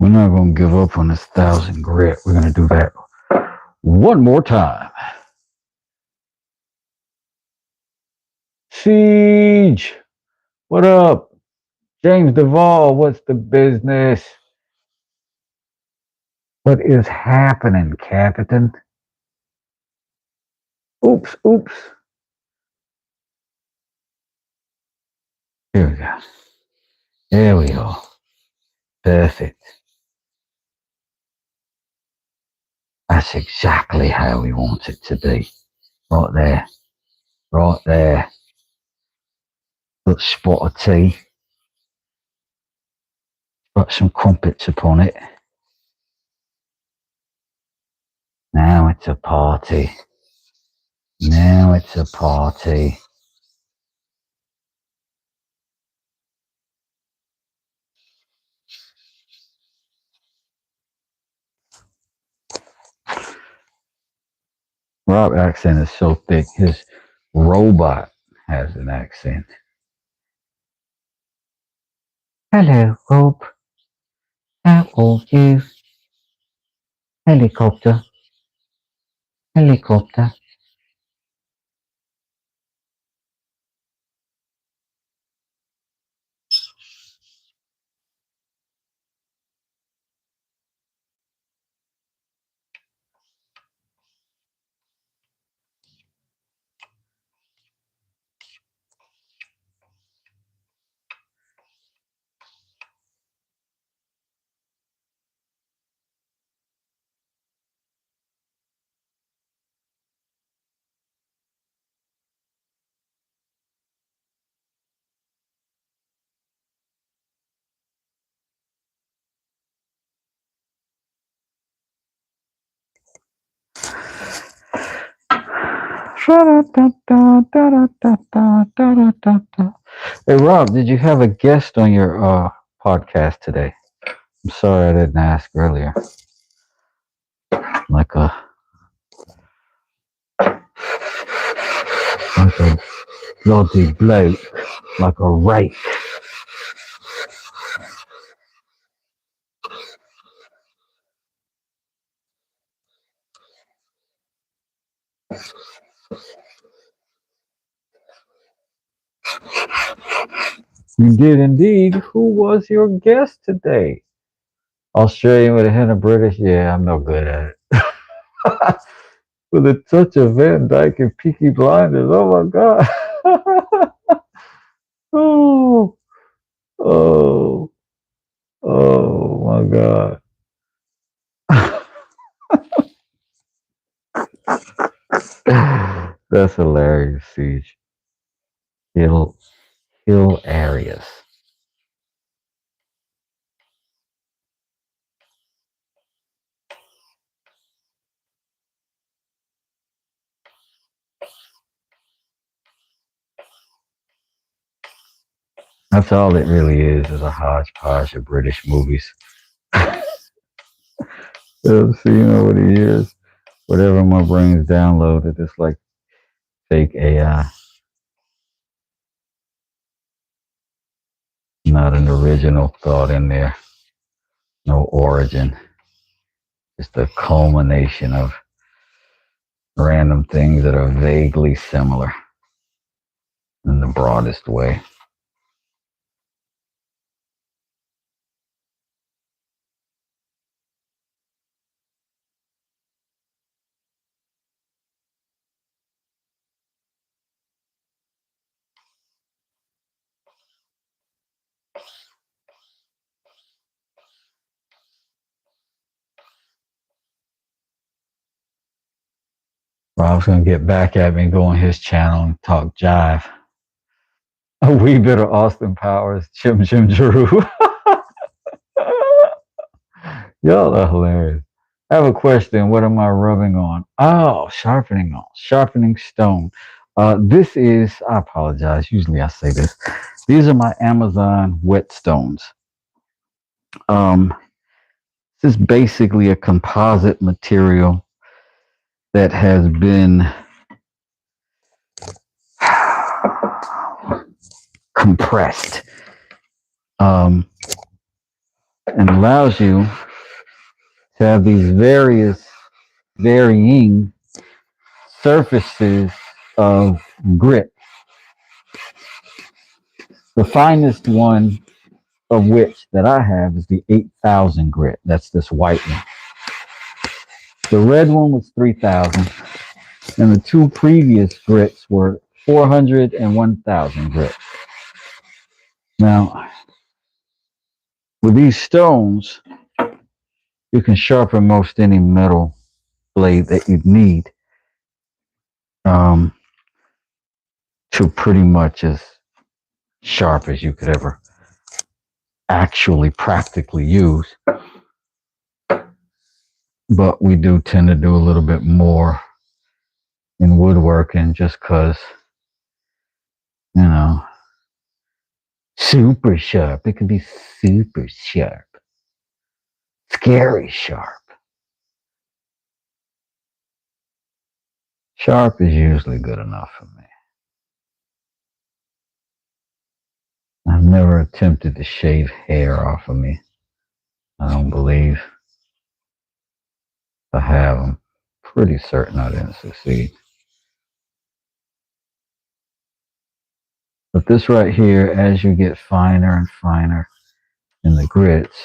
We're not going to give up on this 1,000 grit. We're going to do that one more time. Siege, what up? James Duvall, what's the business? What is happening, Captain? Oops, oops. Here we go. There we go. Perfect. That's exactly how we want it to be. Right there. Right there. Little spot of tea. Got some crumpets upon it. Now it's a party. Now it's a party. Rob's accent is so thick, his robot has an accent. Hello, Rob. How are you? Helicopter. Helicopter. Hey Rob, did you have a guest on your podcast today? I'm sorry I didn't ask earlier. Like a bloody bloke, like a rake. You did indeed. Who was your guest today? Australian with a hint of British? Yeah, I'm no good at it. With a touch of Van Dyke and Peaky Blinders. Oh my god. Oh, oh, oh my god. That's hilarious, Siege. Hill, hill areas. That's all it really is a hodgepodge of British movies. I've seen over the years. Whatever my brain's downloaded, it's like fake AI. Not an original thought in there. No origin. Just a culmination of random things that are vaguely similar in the broadest way. Rob's gonna get back at me, go on his channel and talk jive. A wee bit of Austin Powers, Chim Chim Jeru. Y'all are hilarious. I have a question. What am I rubbing on? Oh, sharpening stone. This is, I apologize. Usually I say this. These are my Amazon whetstones. This is basically a composite material that has been compressed. and allows you to have these varying surfaces of grit. The finest one of which that I have is the 8,000 grit. That's this white one. The red one was 3,000, and the two previous grits were 400 and 1,000 grit. Now, with these stones, you can sharpen most any metal blade that you'd need to pretty much as sharp as you could ever actually practically use. But we do tend to do a little bit more in woodworking just because, you know, super sharp. It can be super sharp, scary sharp. Sharp is usually good enough for me. I've never attempted to shave hair off of me. I don't believe. I have. I'm pretty certain I didn't succeed. But this right here, as you get finer and finer in the grits,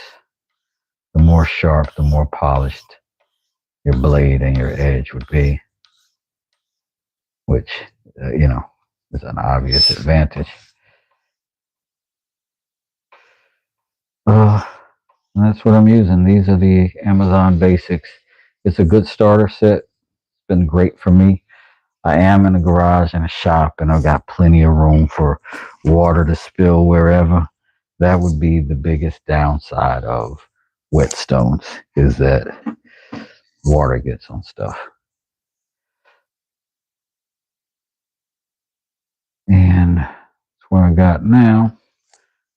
the more sharp, the more polished your blade and your edge would be, which, you know, is an obvious advantage. And that's what I'm using. These are the Amazon Basics. It's a good starter set. It's been great for me. I am in a garage and a shop, and I've got plenty of room for water to spill wherever. That would be the biggest downside of whetstones, is that water gets on stuff. And that's what I got now.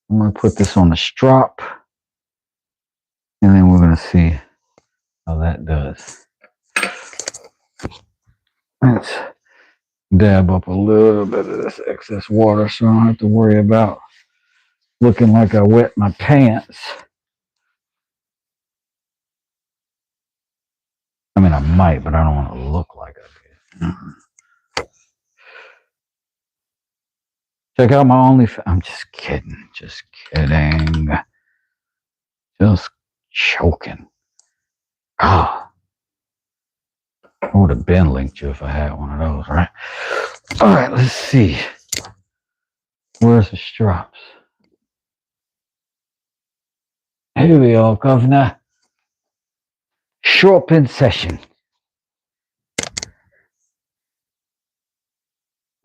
I'm going to put this on the strop, and then we're going to see how that does. Let's dab up a little bit of this excess water so I don't have to worry about looking like I wet my pants. I mean, I might, but I don't want to look like I did. Check out my OnlyFans. I'm just kidding. Just kidding. Just choking. Ah. I would have been linked you if I had one of those, right? All right, let's see. Where's the strops? Here we are, Governor. Sharpen session.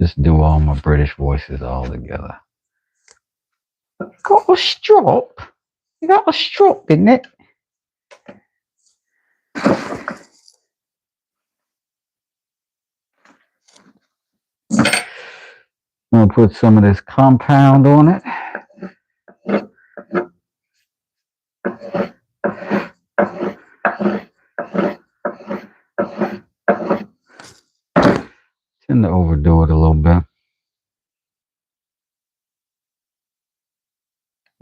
Just do all my British voices all together. Got a strop? You got a strop in it? I'm going to put some of this compound on it. Tend to overdo it a little bit.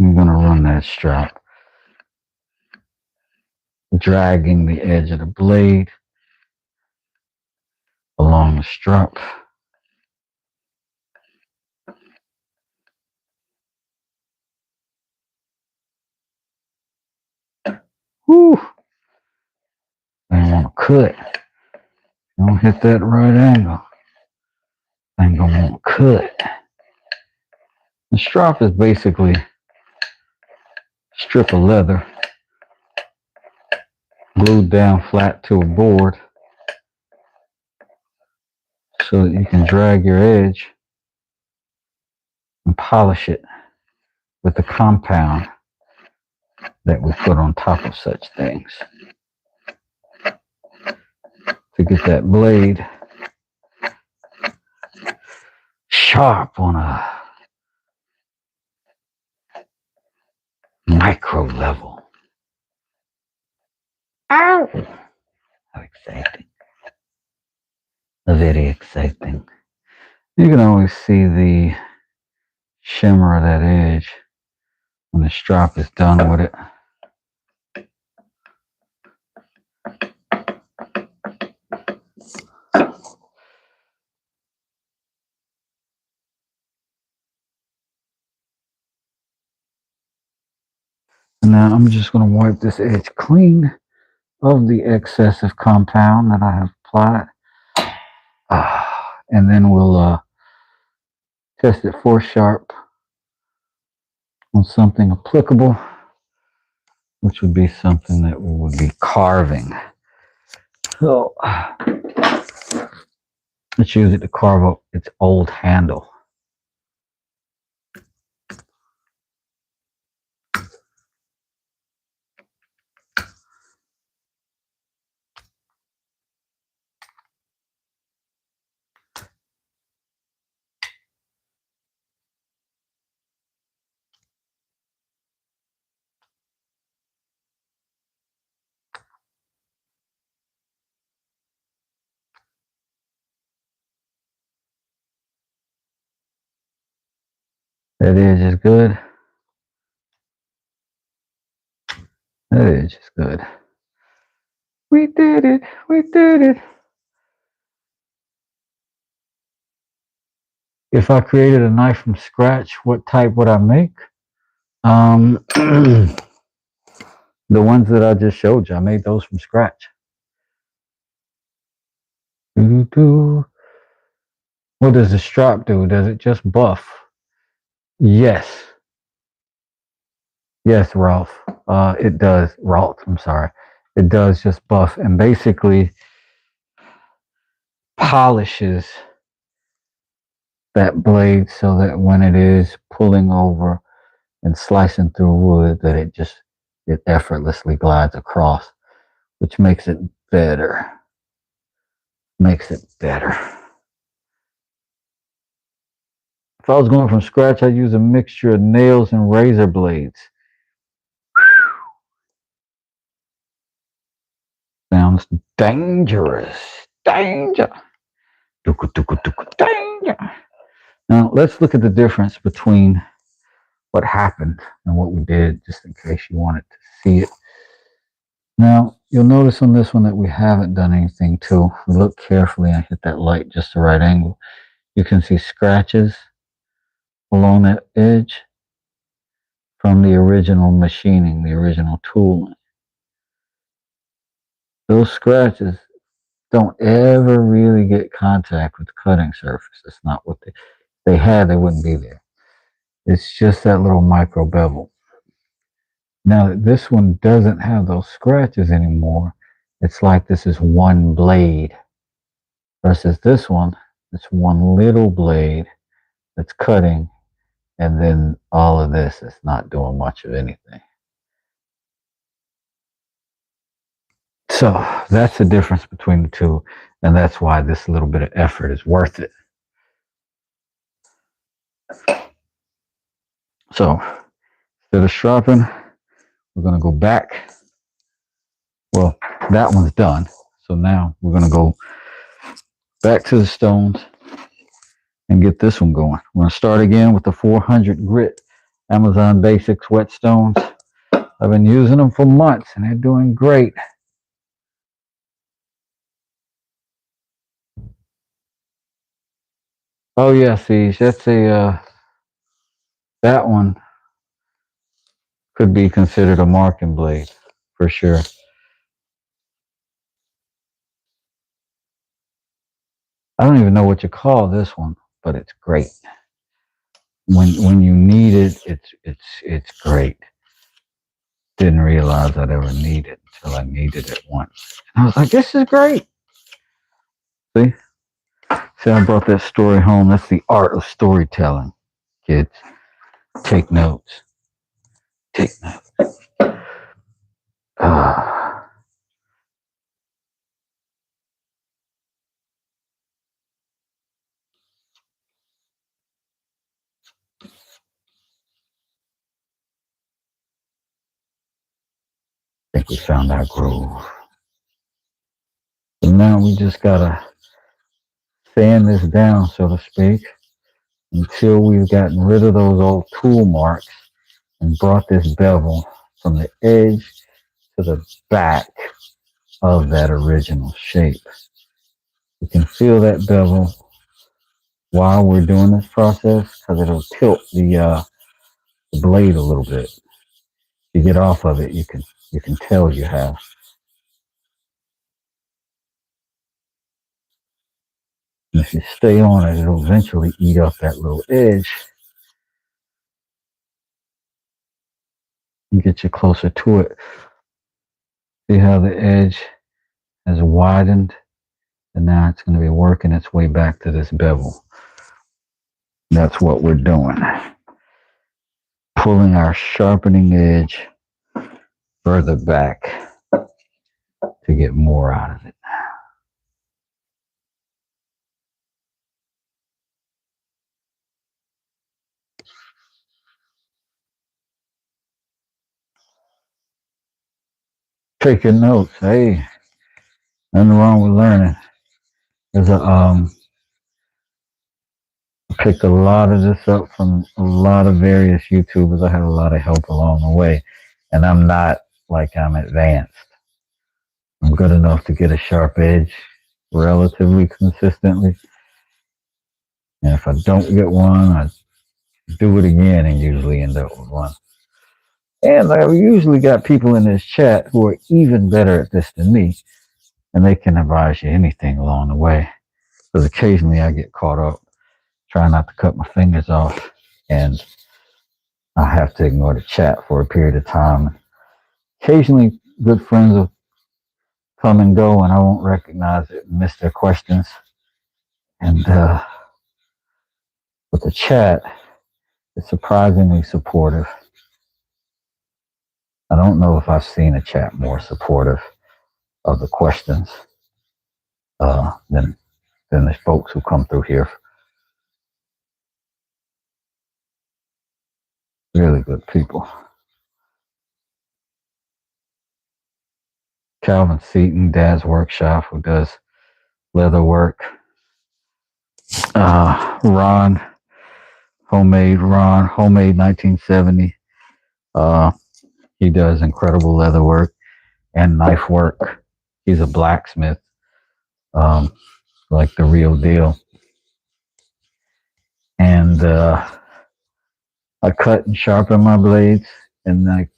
I'm going to run that strap, dragging the edge of the blade along the strap. Whew. I don't want to cut. Don't hit that right angle. I ain't gonna want to cut. The strap is basically a strip of leather glued down flat to a board so that you can drag your edge and polish it with the compound that we put on top of such things to get that blade sharp on a micro level. Ow! How exciting. Very exciting. You can always see the shimmer of that edge when the strap is done with it. And now I'm just going to wipe this edge clean of the excessive compound that I have applied. And then we'll test it for sharp on something applicable, which would be something that we would be carving. So let's use it to carve up its old handle. That edge is good. That edge is good. We did it. We did it. If I created a knife from scratch, what type would I make? The ones that I just showed you, I made those from scratch. What does the strap do? Does it just buff? Yes. Yes, Ralph. It does. Ralph, I'm sorry. It does just buff and basically polishes that blade so that when it is pulling over and slicing through wood, that it effortlessly glides across, which makes it better. Makes it better. If I was going from scratch, I'd use a mixture of nails and razor blades. Sounds dangerous. Danger. Danger. Now, let's look at the difference between what happened and what we did, just in case you wanted to see it. Now, you'll notice on this one that we haven't done anything to. If we look carefully and hit that light just the right angle, you can see scratches along that edge from the original machining, the original tooling. Those scratches don't ever really get contact with the cutting surface. It's not what they had, they wouldn't be there. It's just that little micro bevel. Now that this one doesn't have those scratches anymore, it's like this is one blade versus this one, it's one little blade that's cutting, and then all of this is not doing much of anything. So that's the difference between the two, and that's why this little bit of effort is worth it. So instead of sharpening, we're going to go back. Well, that one's done. So now we're going to go back to the stones and get this one going. We're going to start again with the 400 grit Amazon Basics whetstones. I've been using them for months and they're doing great. Oh yeah, see, that's a that one could be considered a marking blade for sure. I don't even know what you call this one, but it's great. When you need it, it's great. Didn't realize I'd ever need it until I needed it once. And I was like, this is great. See? See, I brought that story home. That's the art of storytelling, kids. Take notes. Take notes. I think we found our groove. And now we just gotta sand this down, so to speak, until we've gotten rid of those old tool marks and brought this bevel from the edge to the back of that original shape. You can feel that bevel while we're doing this process because it'll tilt the blade a little bit. you get off of it, you can tell you have. And if you stay on it, it'll eventually eat up that little edge. You get you closer to it. See how the edge has widened, and now it's going to be working its way back to this bevel. That's what we're doing. Pulling our sharpening edge further back to get more out of it. Taking notes. Hey, nothing wrong with learning. There's I picked a lot of this up from a lot of various YouTubers. I had a lot of help along the way, and I'm not like I'm advanced. I'm good enough to get a sharp edge relatively consistently. And if I don't get one, I do it again and usually end up with one. And I usually got people in this chat who are even better at this than me, and they can advise you anything along the way. Because occasionally I get caught up trying not to cut my fingers off, and I have to ignore the chat for a period of time. Occasionally, good friends will come and go, and I won't recognize it and miss their questions. And with the chat, it's surprisingly supportive. I don't know if I've seen a chat more supportive of the questions than the folks who come through here. Really good people. Calvin Seaton, Dad's Workshop, who does leather work. Ron, Homemade 1970. He does incredible leather work and knife work. He's a blacksmith, like the real deal. And I cut and sharpen my blades, and I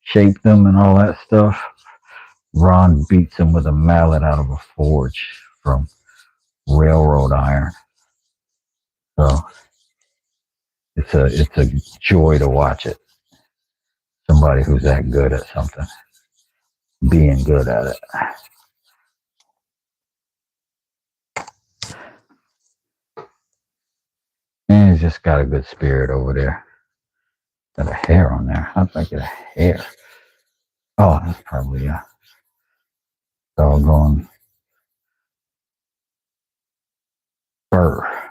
shape them and all that stuff. Ron beats them with a mallet out of a forge from railroad iron. So it's a joy to watch it. Somebody who's that good at something, being good at it. And he's just got a good spirit over there. Got a hair on there. How did I get a hair? Oh, that's probably a doggone fur.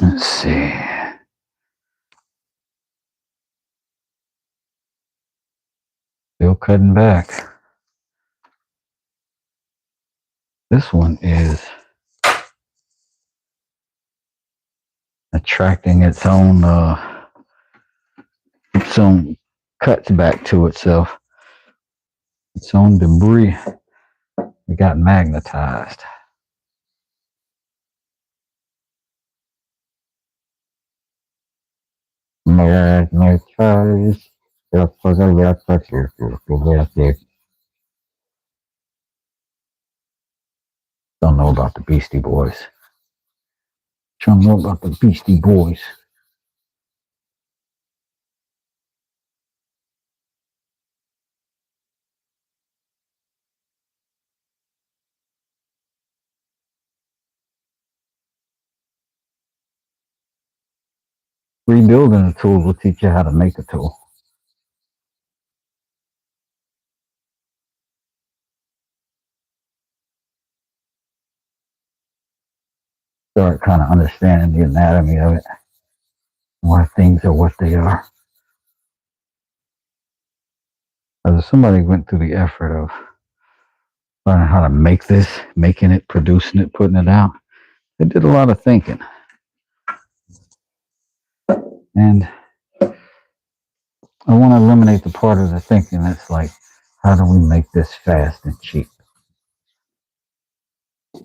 Let's see. Still cutting back. This one is attracting its own cuts back to itself. Its own debris. It got magnetized. Magnetized. Don't know about the Beastie Boys. Don't know about the Beastie Boys. Rebuilding a tool will teach you how to make a tool. Start kind of understanding the anatomy of it, why things are what they are. As somebody went through the effort of learning how to make this, making it, producing it, putting it out, they did a lot of thinking. And I want to eliminate the part of the thinking that's like, how do we make this fast and cheap?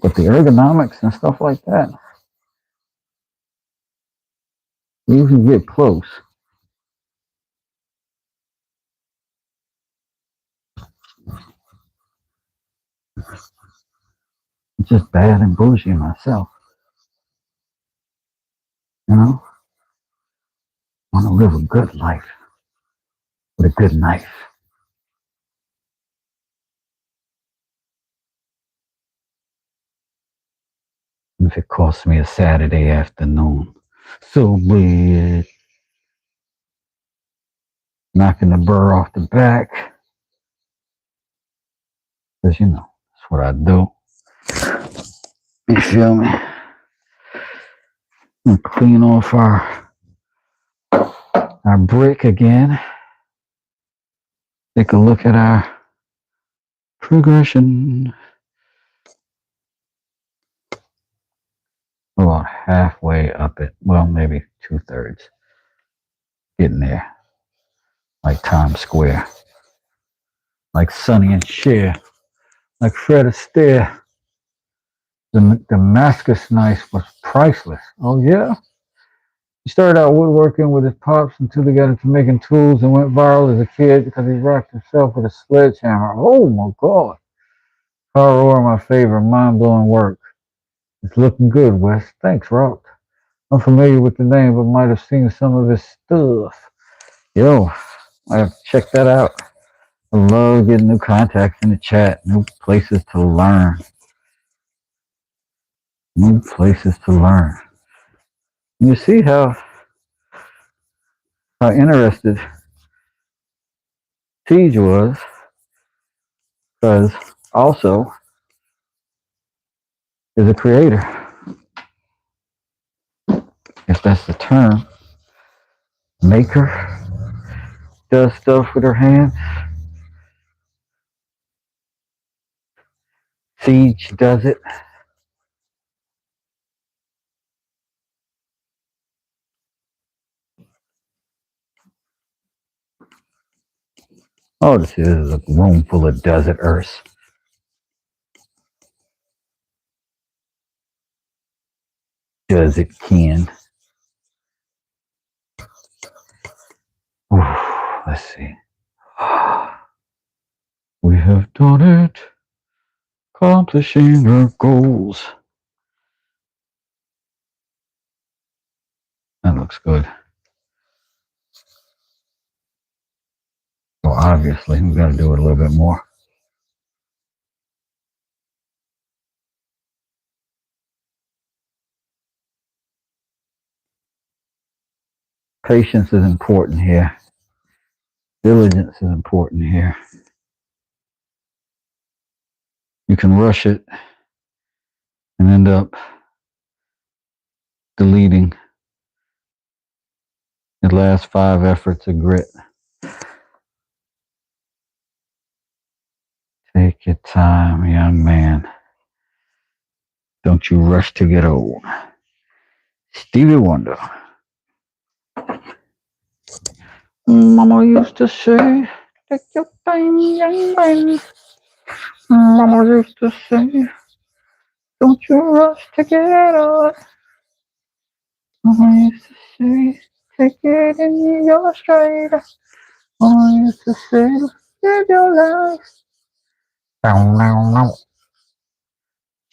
But the ergonomics and stuff like that, you can get close. It's just bad and bougie myself. You know? I want to live a good life with a good knife. If it costs me a Saturday afternoon, so be it. Knocking the burr off the back. Because, you know, that's what I do. You feel me? And clean off our brick again. Take a look at our progression. About halfway up it. Well, maybe 2/3. Getting there. Like Times Square. Like Sonny and Cher. Like Fred Astaire. The Damascus knife was priceless. Oh, yeah? He started out woodworking with his pops until he got into making tools and went viral as a kid because he rocked himself with a sledgehammer. Oh, my God. Power my favorite mind-blowing work. It's looking good, Wes. Thanks, Rock. I'm familiar with the name, but might have seen some of his stuff. Yo, I have to check that out. I love getting new contacts in the chat, new places to learn. New places to learn. You see how interested Siege was, because also is a creator, if that's the term. Maker, does stuff with her hands. Siege does it. Oh, this is a room full of desert earth. Does it, Ken? Ooh, let's see. We have done it. Accomplishing our goals. That looks good. Well, obviously, we got to do it a little bit more. Patience is important here. Diligence is important here. You can rush it and end up deleting the last 5 efforts of grit. Take your time, young man. Don't you rush to get old. Stevie Wonder. Mama used to say, take your time, young man. Mama used to say, don't you rush to get old. Mama used to say, take it in your stride. Mama used to say, live your life.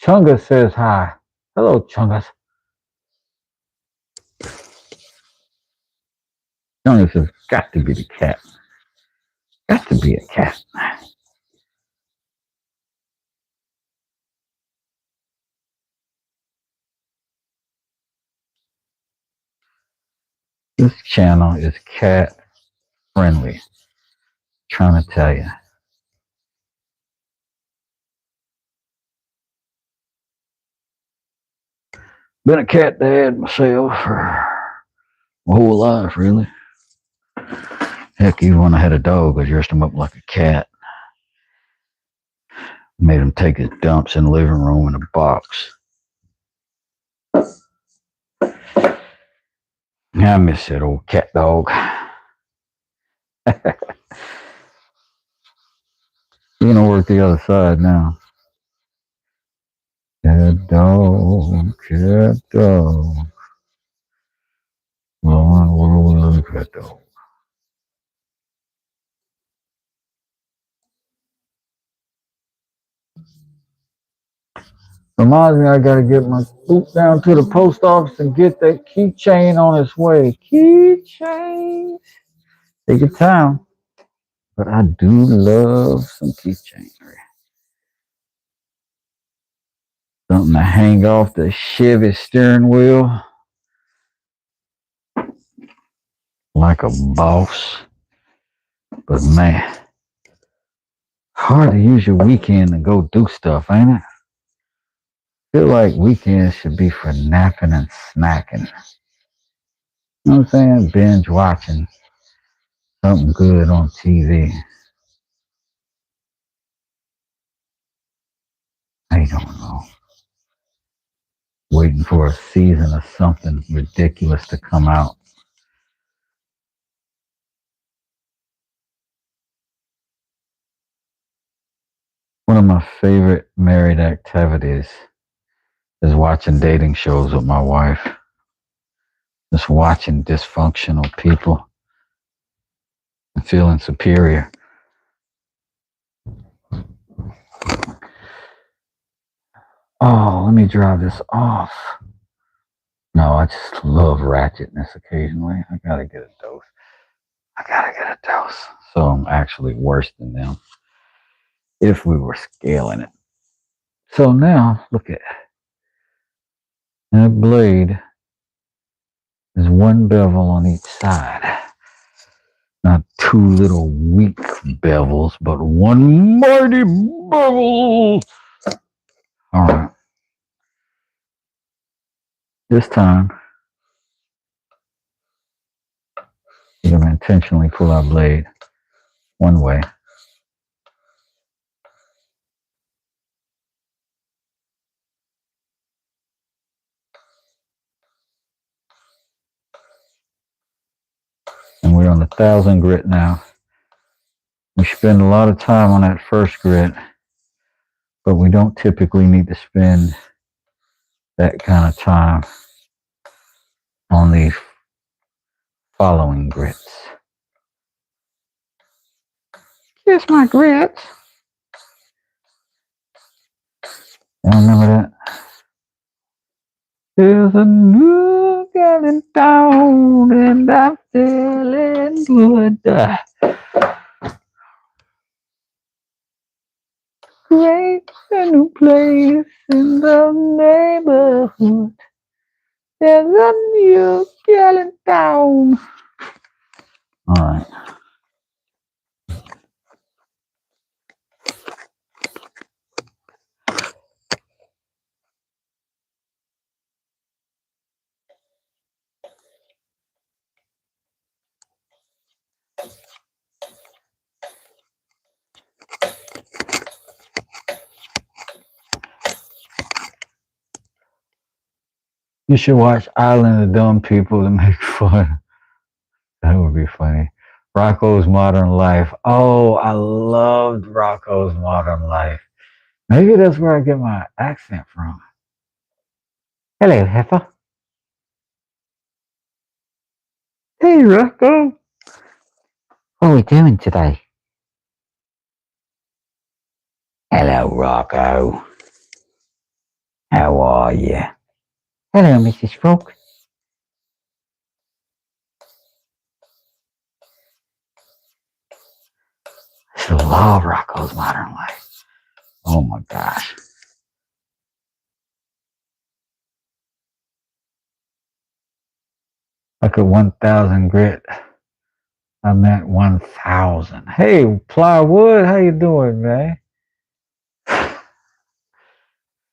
Chungus says hi. Hello, Chungus. Chungus has got to be the cat. Got to be a cat. This channel is cat friendly. Trying to tell you. Been a cat dad myself for my whole life, really. Heck, even when I had a dog, I dressed him up like a cat. Made him take his dumps in the living room in a box. I miss that old cat dog. You're gonna work the other side now. Cat dog, cat dog. Well, world cat dog. Reminds me I gotta get my boot down to the post office and get that keychain on its way. Keychain. Take your time. But I do love some keychain. Something to hang off the Chevy steering wheel like a boss. But man, hard to use your weekend to go do stuff, ain't it? Feel like weekends should be for napping and snacking. You know what I'm saying? Binge watching something good on TV. I don't know. Waiting for a season of something ridiculous to come out. One of my favorite married activities is watching dating shows with my wife. Just watching dysfunctional people and feeling superior. Oh, let me drive this off. No, I just love ratchetness occasionally. I gotta get a dose. So I'm actually worse than them if we were scaling it. So now, look at that blade. There's one bevel on each side. Not two little weak bevels, but one mighty bevel. All right. This time, we're going to intentionally pull our blade one way. And we're on the 1,000 grit now. We spend a lot of time on that first grit, but we don't typically need to spend that kind of time on the following grits. Here's my grits. You remember that? There's a new girl in town and I'm feeling good. Great a new place in the neighborhood. There's a new girl in town. All right. You should watch Island of Dumb People to make fun. That would be funny. Rocco's Modern Life. Oh, I loved Rocco's Modern Life. Maybe that's where I get my accent from. Hello, Heifer. Hey, Rocco. What are we doing today? Hello, Rocco. How are you? Hello, Mrs. Frog. I love Rocco's Modern Life. Oh my gosh. Look at 1,000 grit. I meant 1,000. Hey, Plywood, how you doing, man?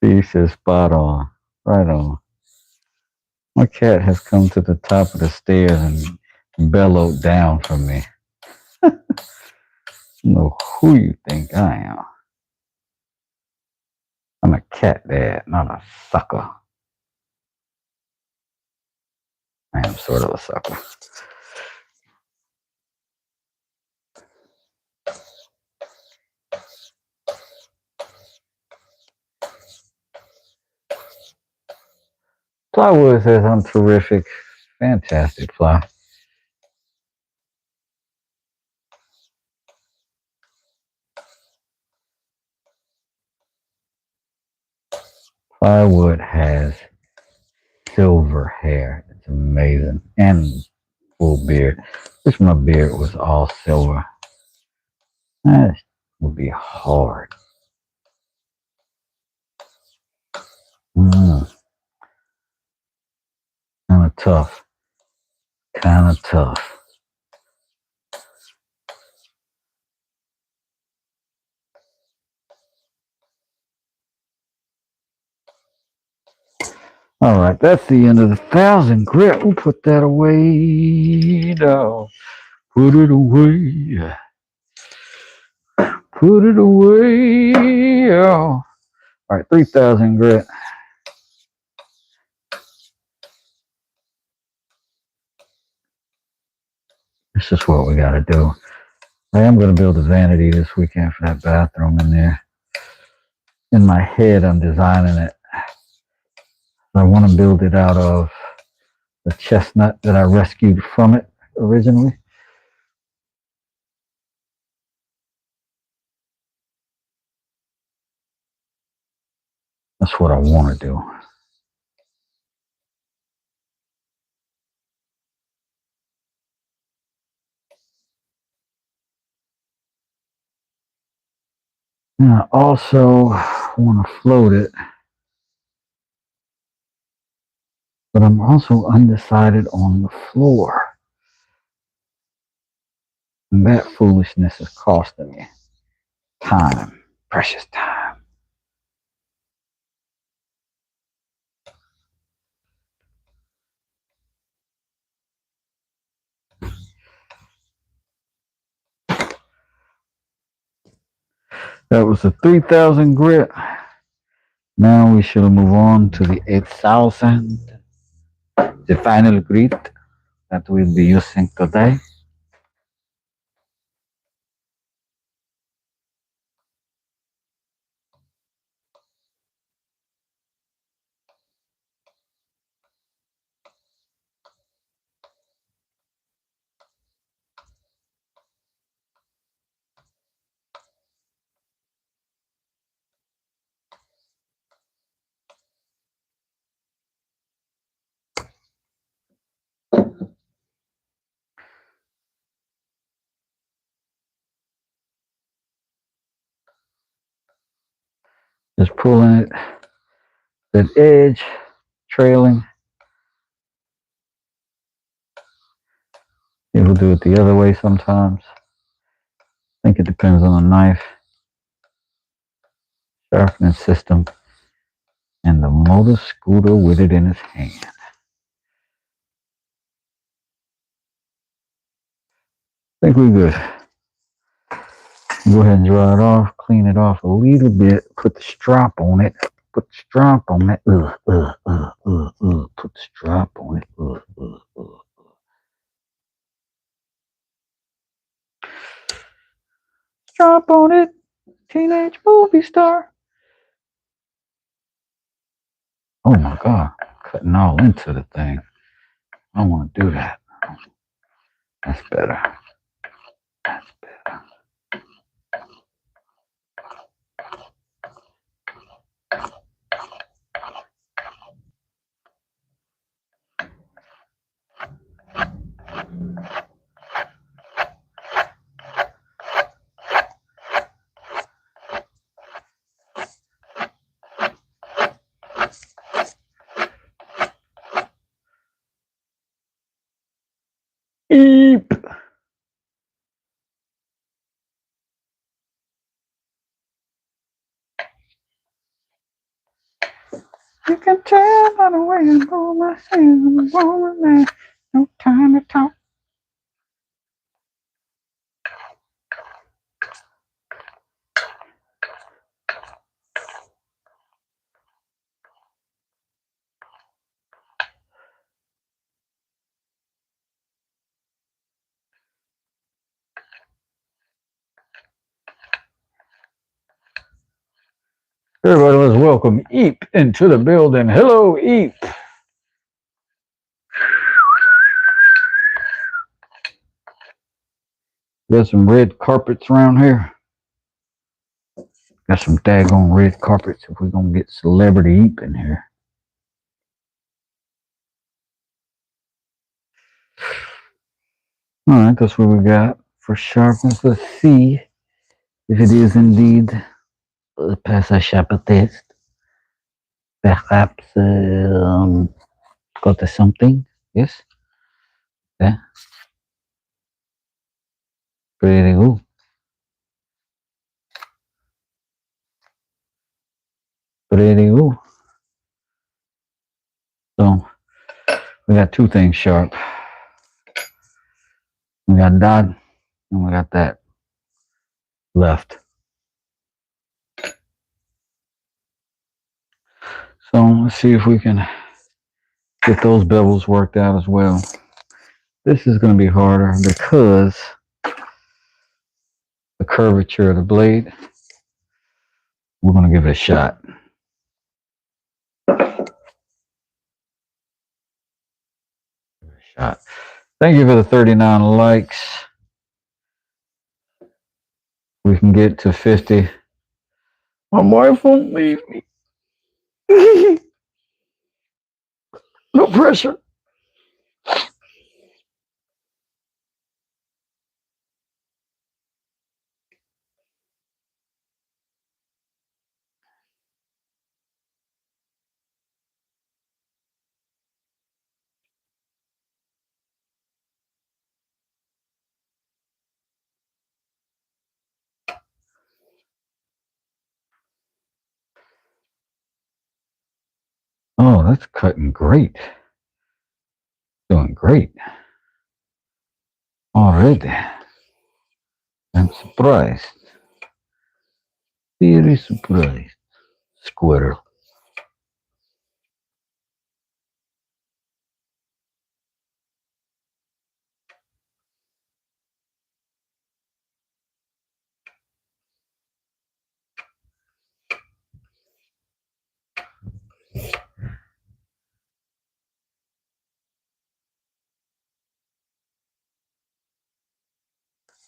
He says spot on. Right on. My cat has come to the top of the stairs and bellowed down from me. I don't know who you think I am. I'm a cat dad, not a sucker. I am sort of a sucker. Plywood says I'm terrific. Fantastic, Ply. Plywood has silver hair. It's amazing. And full beard. Wish my beard was all silver. That would be hard. Kind of tough. Kind of tough. All right, that's the end of the 1,000 grit. We'll put that away now. Put it away. Put it away. All right, 3,000 grit. This is what we got to do. I am going to build a vanity this weekend for that bathroom in there. In my head, I'm designing it. I want to build it out of the chestnut that I rescued from it originally. That's what I want to do. And I also want to float it, but I'm also undecided on the floor. And that foolishness is costing me time, precious time. That was the 3,000 grit. Now we shall move on to the 8,000, the final grit that we'll be using today. Just pulling it, that edge, trailing. People do it the other way sometimes. I think it depends on the knife, sharpening system, and the motor scooter with it in his hand. I think we're good. Go ahead and dry it off, clean it off a little bit, put the strap on it. Put the strap on it. Put the strap on it. Strap on it. Teenage movie star. Oh my God. Cutting all into the thing. I don't want to do that. That's better. That's better. Eep. You can tell by the way I move my hands. I'm a woman man. No time to talk. Everybody, let's welcome Eep into the building. Hello, Eep. Got some red carpets around here. Got some daggone red carpets if we're gonna get celebrity Eep in here. All right, that's what we got for sharpness. Let's see if it is indeed the passage sharper test. Perhaps got something. Yes. Yeah. Pretty good. Pretty good. So we got two things sharp. We got dot and we got that left. So let's see if we can get those bevels worked out as well. This is going to be harder because the curvature of the blade. We're going to give it a shot. Thank you for the 39 likes. We can get to 50. My wife won't leave me. No pressure. Oh, that's cutting great. Doing great. Already. I'm surprised. Very surprised. Squirrel.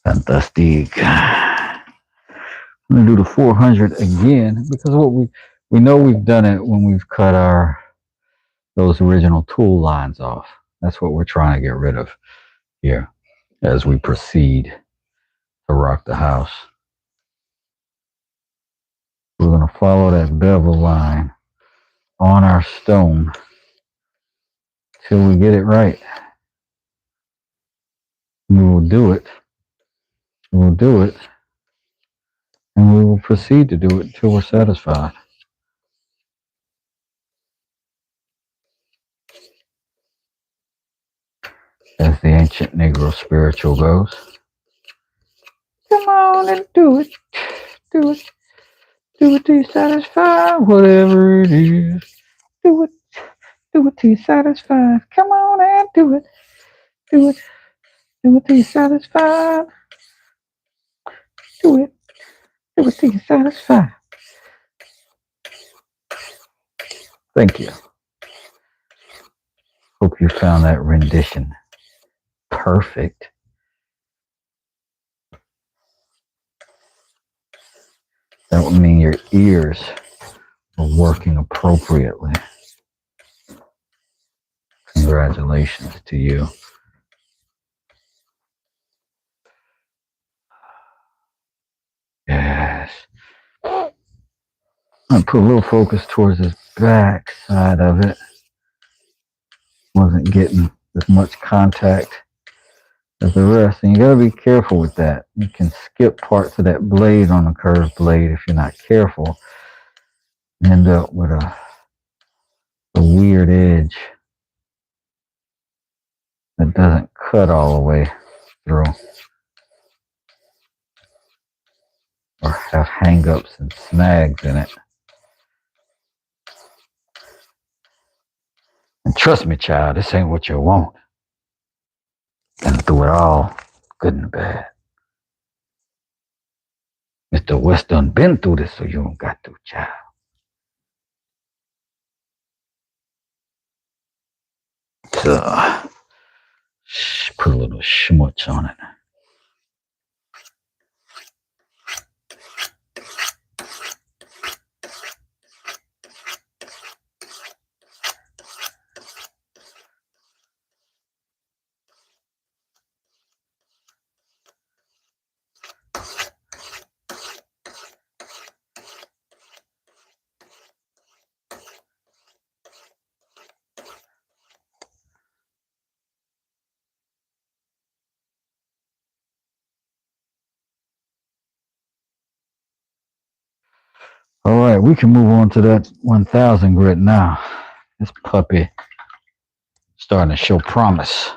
Fantastic. I'm gonna do the 400 again because what we know we've done it when we've cut those original tool lines off. That's what we're trying to get rid of here as we proceed to rock the house. We're gonna follow that bevel line on our stone till we get it right. We will do it. We'll do it. And we will proceed to do it until we're satisfied. As the ancient Negro spiritual goes. Come on and do it. Do it. Do it till you're satisfied. Whatever it is. Do it. Do it till you're satisfied. Come on and do it. Do it. Do it till you're satisfied. Do it. Do it till you're satisfied. Thank you. Hope you found that rendition perfect. That would mean your ears are working appropriately. Congratulations to you. Yes. I put a little focus towards this back side of it. Wasn't getting as much contact as the rest. And you gotta be careful with that. You can skip parts of that blade on a curved blade if you're not careful. End up with a weird edge that doesn't cut all the way through. Or have hang-ups and snags in it. And trust me, child, this ain't what you want. Been through it all, good and bad. Mr. West done been through this, so you don't got to, child. put a little schmutz on it. All right, we can move on to that 1000 grit now. This puppy starting to show promise.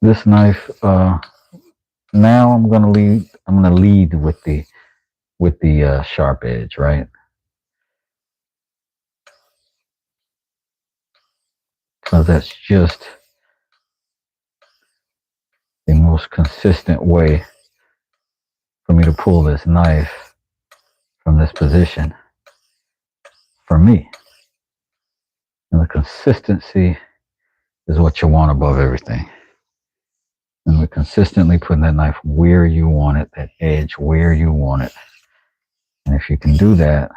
This knife, now I'm gonna lead with the sharp edge, right? Because that's just the most consistent way for me to pull this knife from this position for me. And the consistency is what you want above everything. And we're consistently putting that knife where you want it, that edge where you want it. And if you can do that,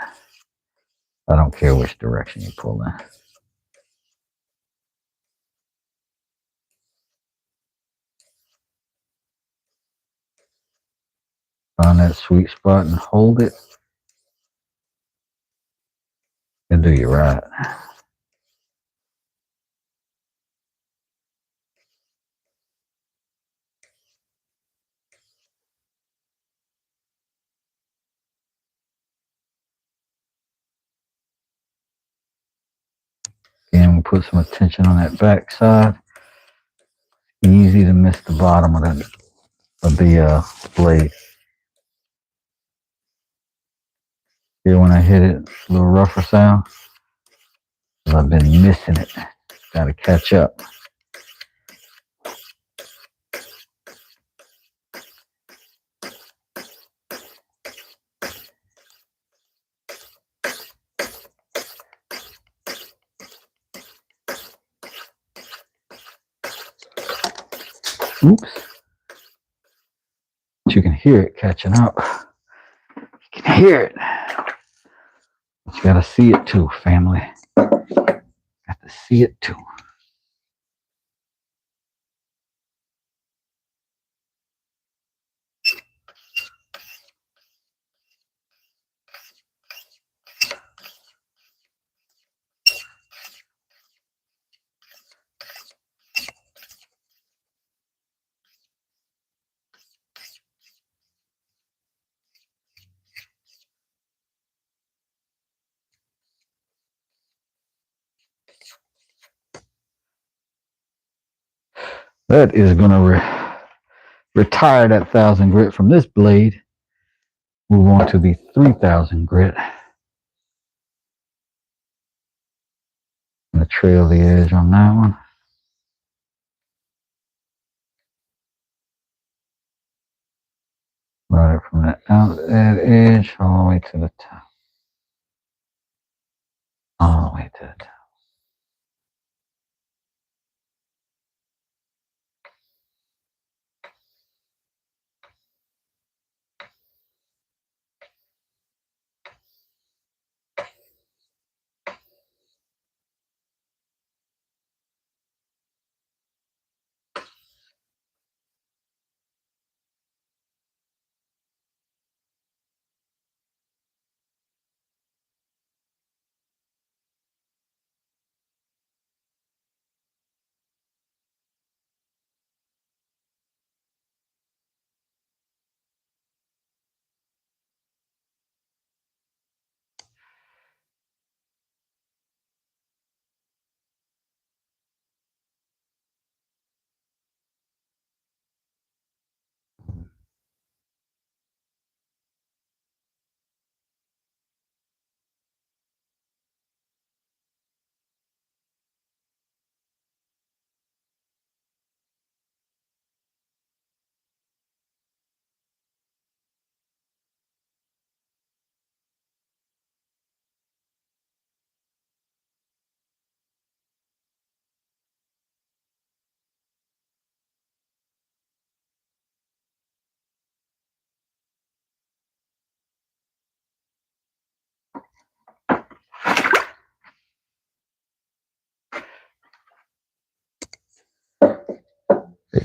I don't care which direction you pull in. Find that sweet spot and hold it. And do you right. Again, we'll put some attention on that back side. Easy to miss the bottom of the blade. Here when I hit it, a little rougher sound. I've been missing it. Got to catch up. Oops. But you can hear it catching up. You can hear it. But you got to see it too, family. Got to see it too. That is going to retire that 1000 grit from this blade. Move on to the 3000 grit. I'm going to trail the edge on that one. Right from the that edge all the way to the top. All the way to the top.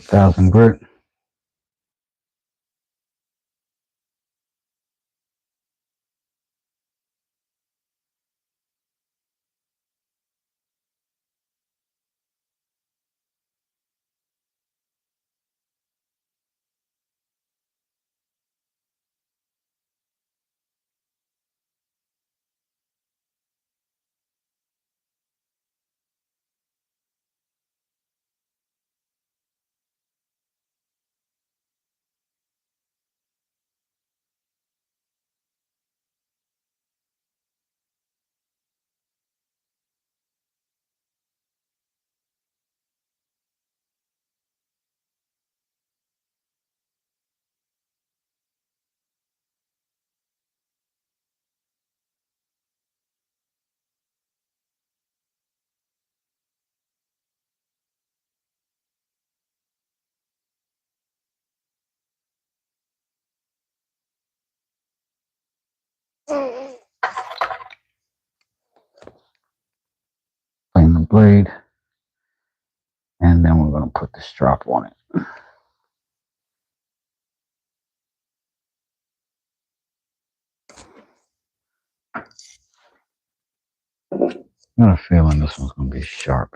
8,000 grit. Clean the blade. And then we're going to put the strap on it. I got a feeling this one's going to be sharp.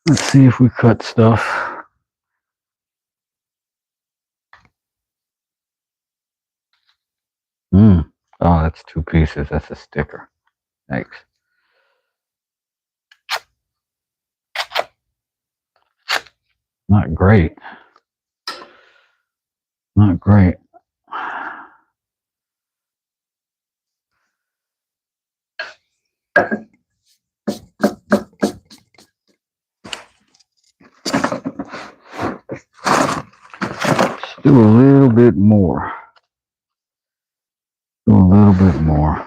Let's see if we cut stuff. Oh, that's 2 pieces. That's a sticker. Thanks. Not great. Not great. Let's do a little bit more. Do a little bit more.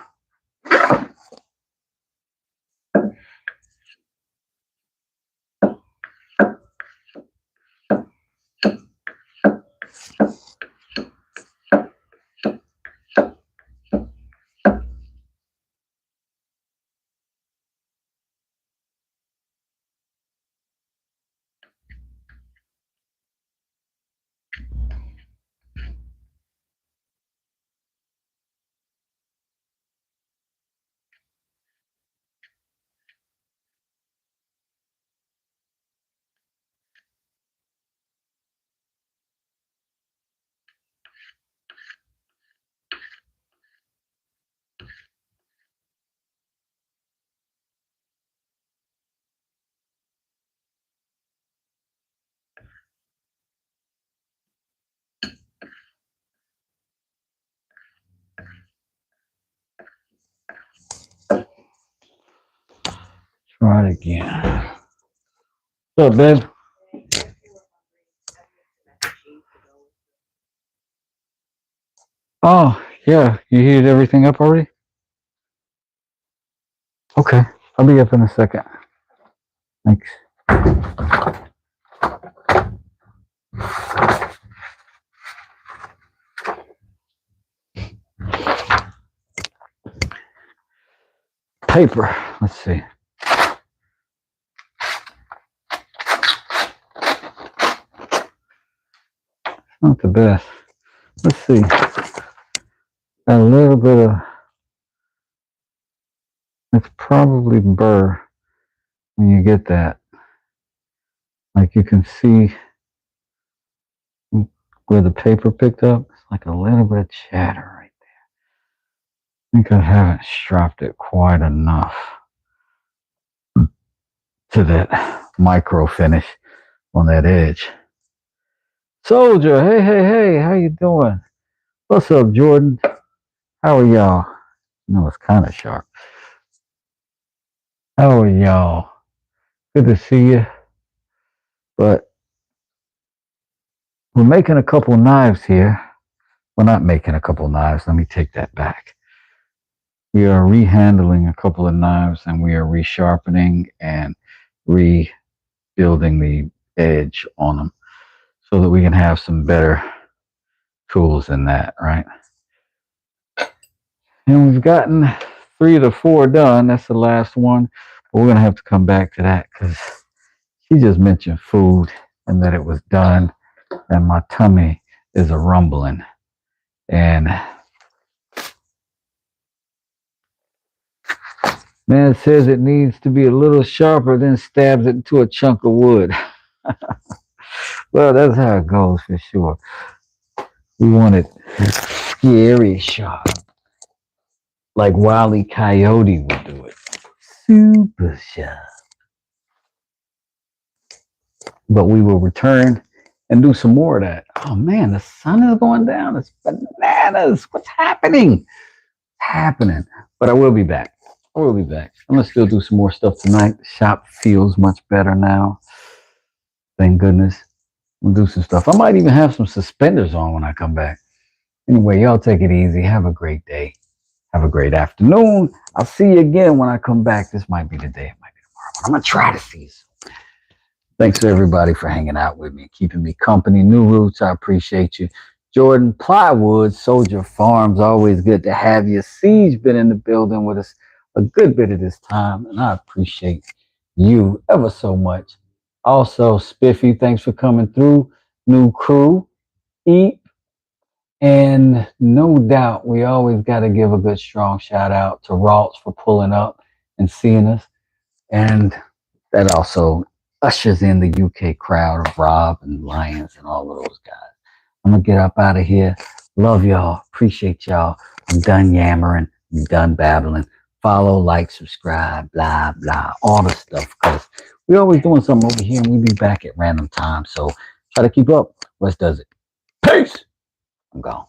Try it again. What's up, babe? Oh, yeah. You heated everything up already? Okay. I'll be up in a second. Thanks. Paper. Let's see. Not the best. Let's see. A little bit of, it's probably burr when you get that. Like you can see where the paper picked up. It's like a little bit of chatter right there. I think I haven't stropped it quite enough to that micro finish on that edge. Soldier, hey, how you doing? What's up, Jordan? How are y'all? No, it's kind of sharp. How are y'all? Good to see you. But we're making a couple knives here. We're not making a couple knives. Let me take that back. We are rehandling a couple of knives and we are resharpening and rebuilding the edge on them so that we can have some better tools in that, right? And we've gotten 3 to 4 done. That's the last one. But we're going to have to come back to that because she just mentioned food and that it was done. And my tummy is a rumbling. And man says it needs to be a little sharper, then stabs it into a chunk of wood. Well, that's how it goes for sure. We want it scary sharp, like Wile E. Coyote would do it. Super sharp. But we will return and do some more of that. Oh man, the sun is going down. It's bananas. What's happening? It's happening. But I will be back. I'm gonna still do some more stuff tonight. The shop feels much better now. Thank goodness. We'll do some stuff. I might even have some suspenders on when I come back. Anyway, y'all take it easy. Have a great day. Have a great afternoon. I'll see you again when I come back. This might be the day. It might be tomorrow. But I'm gonna try to see you soon. Thanks to everybody for hanging out with me, keeping me company. New Roots, I appreciate you. Jordan Plywood, Soldier Farms, always good to have you. Siege been in the building with us a good bit of this time, and I appreciate you ever so much. Also, Spiffy, thanks for coming through. New crew, Eat, and no doubt we always got to give a good strong shout out to Ralts for pulling up and seeing us. And that also ushers in the UK crowd of Rob and Lions and all of those guys. I'm going to get up out of here. Love y'all. Appreciate y'all. I'm done yammering. I'm done babbling. Follow, like, subscribe, blah, blah, all the stuff. Because we're always doing something over here and we be back at random times. So try to keep up. Wes does it. Peace. I'm gone.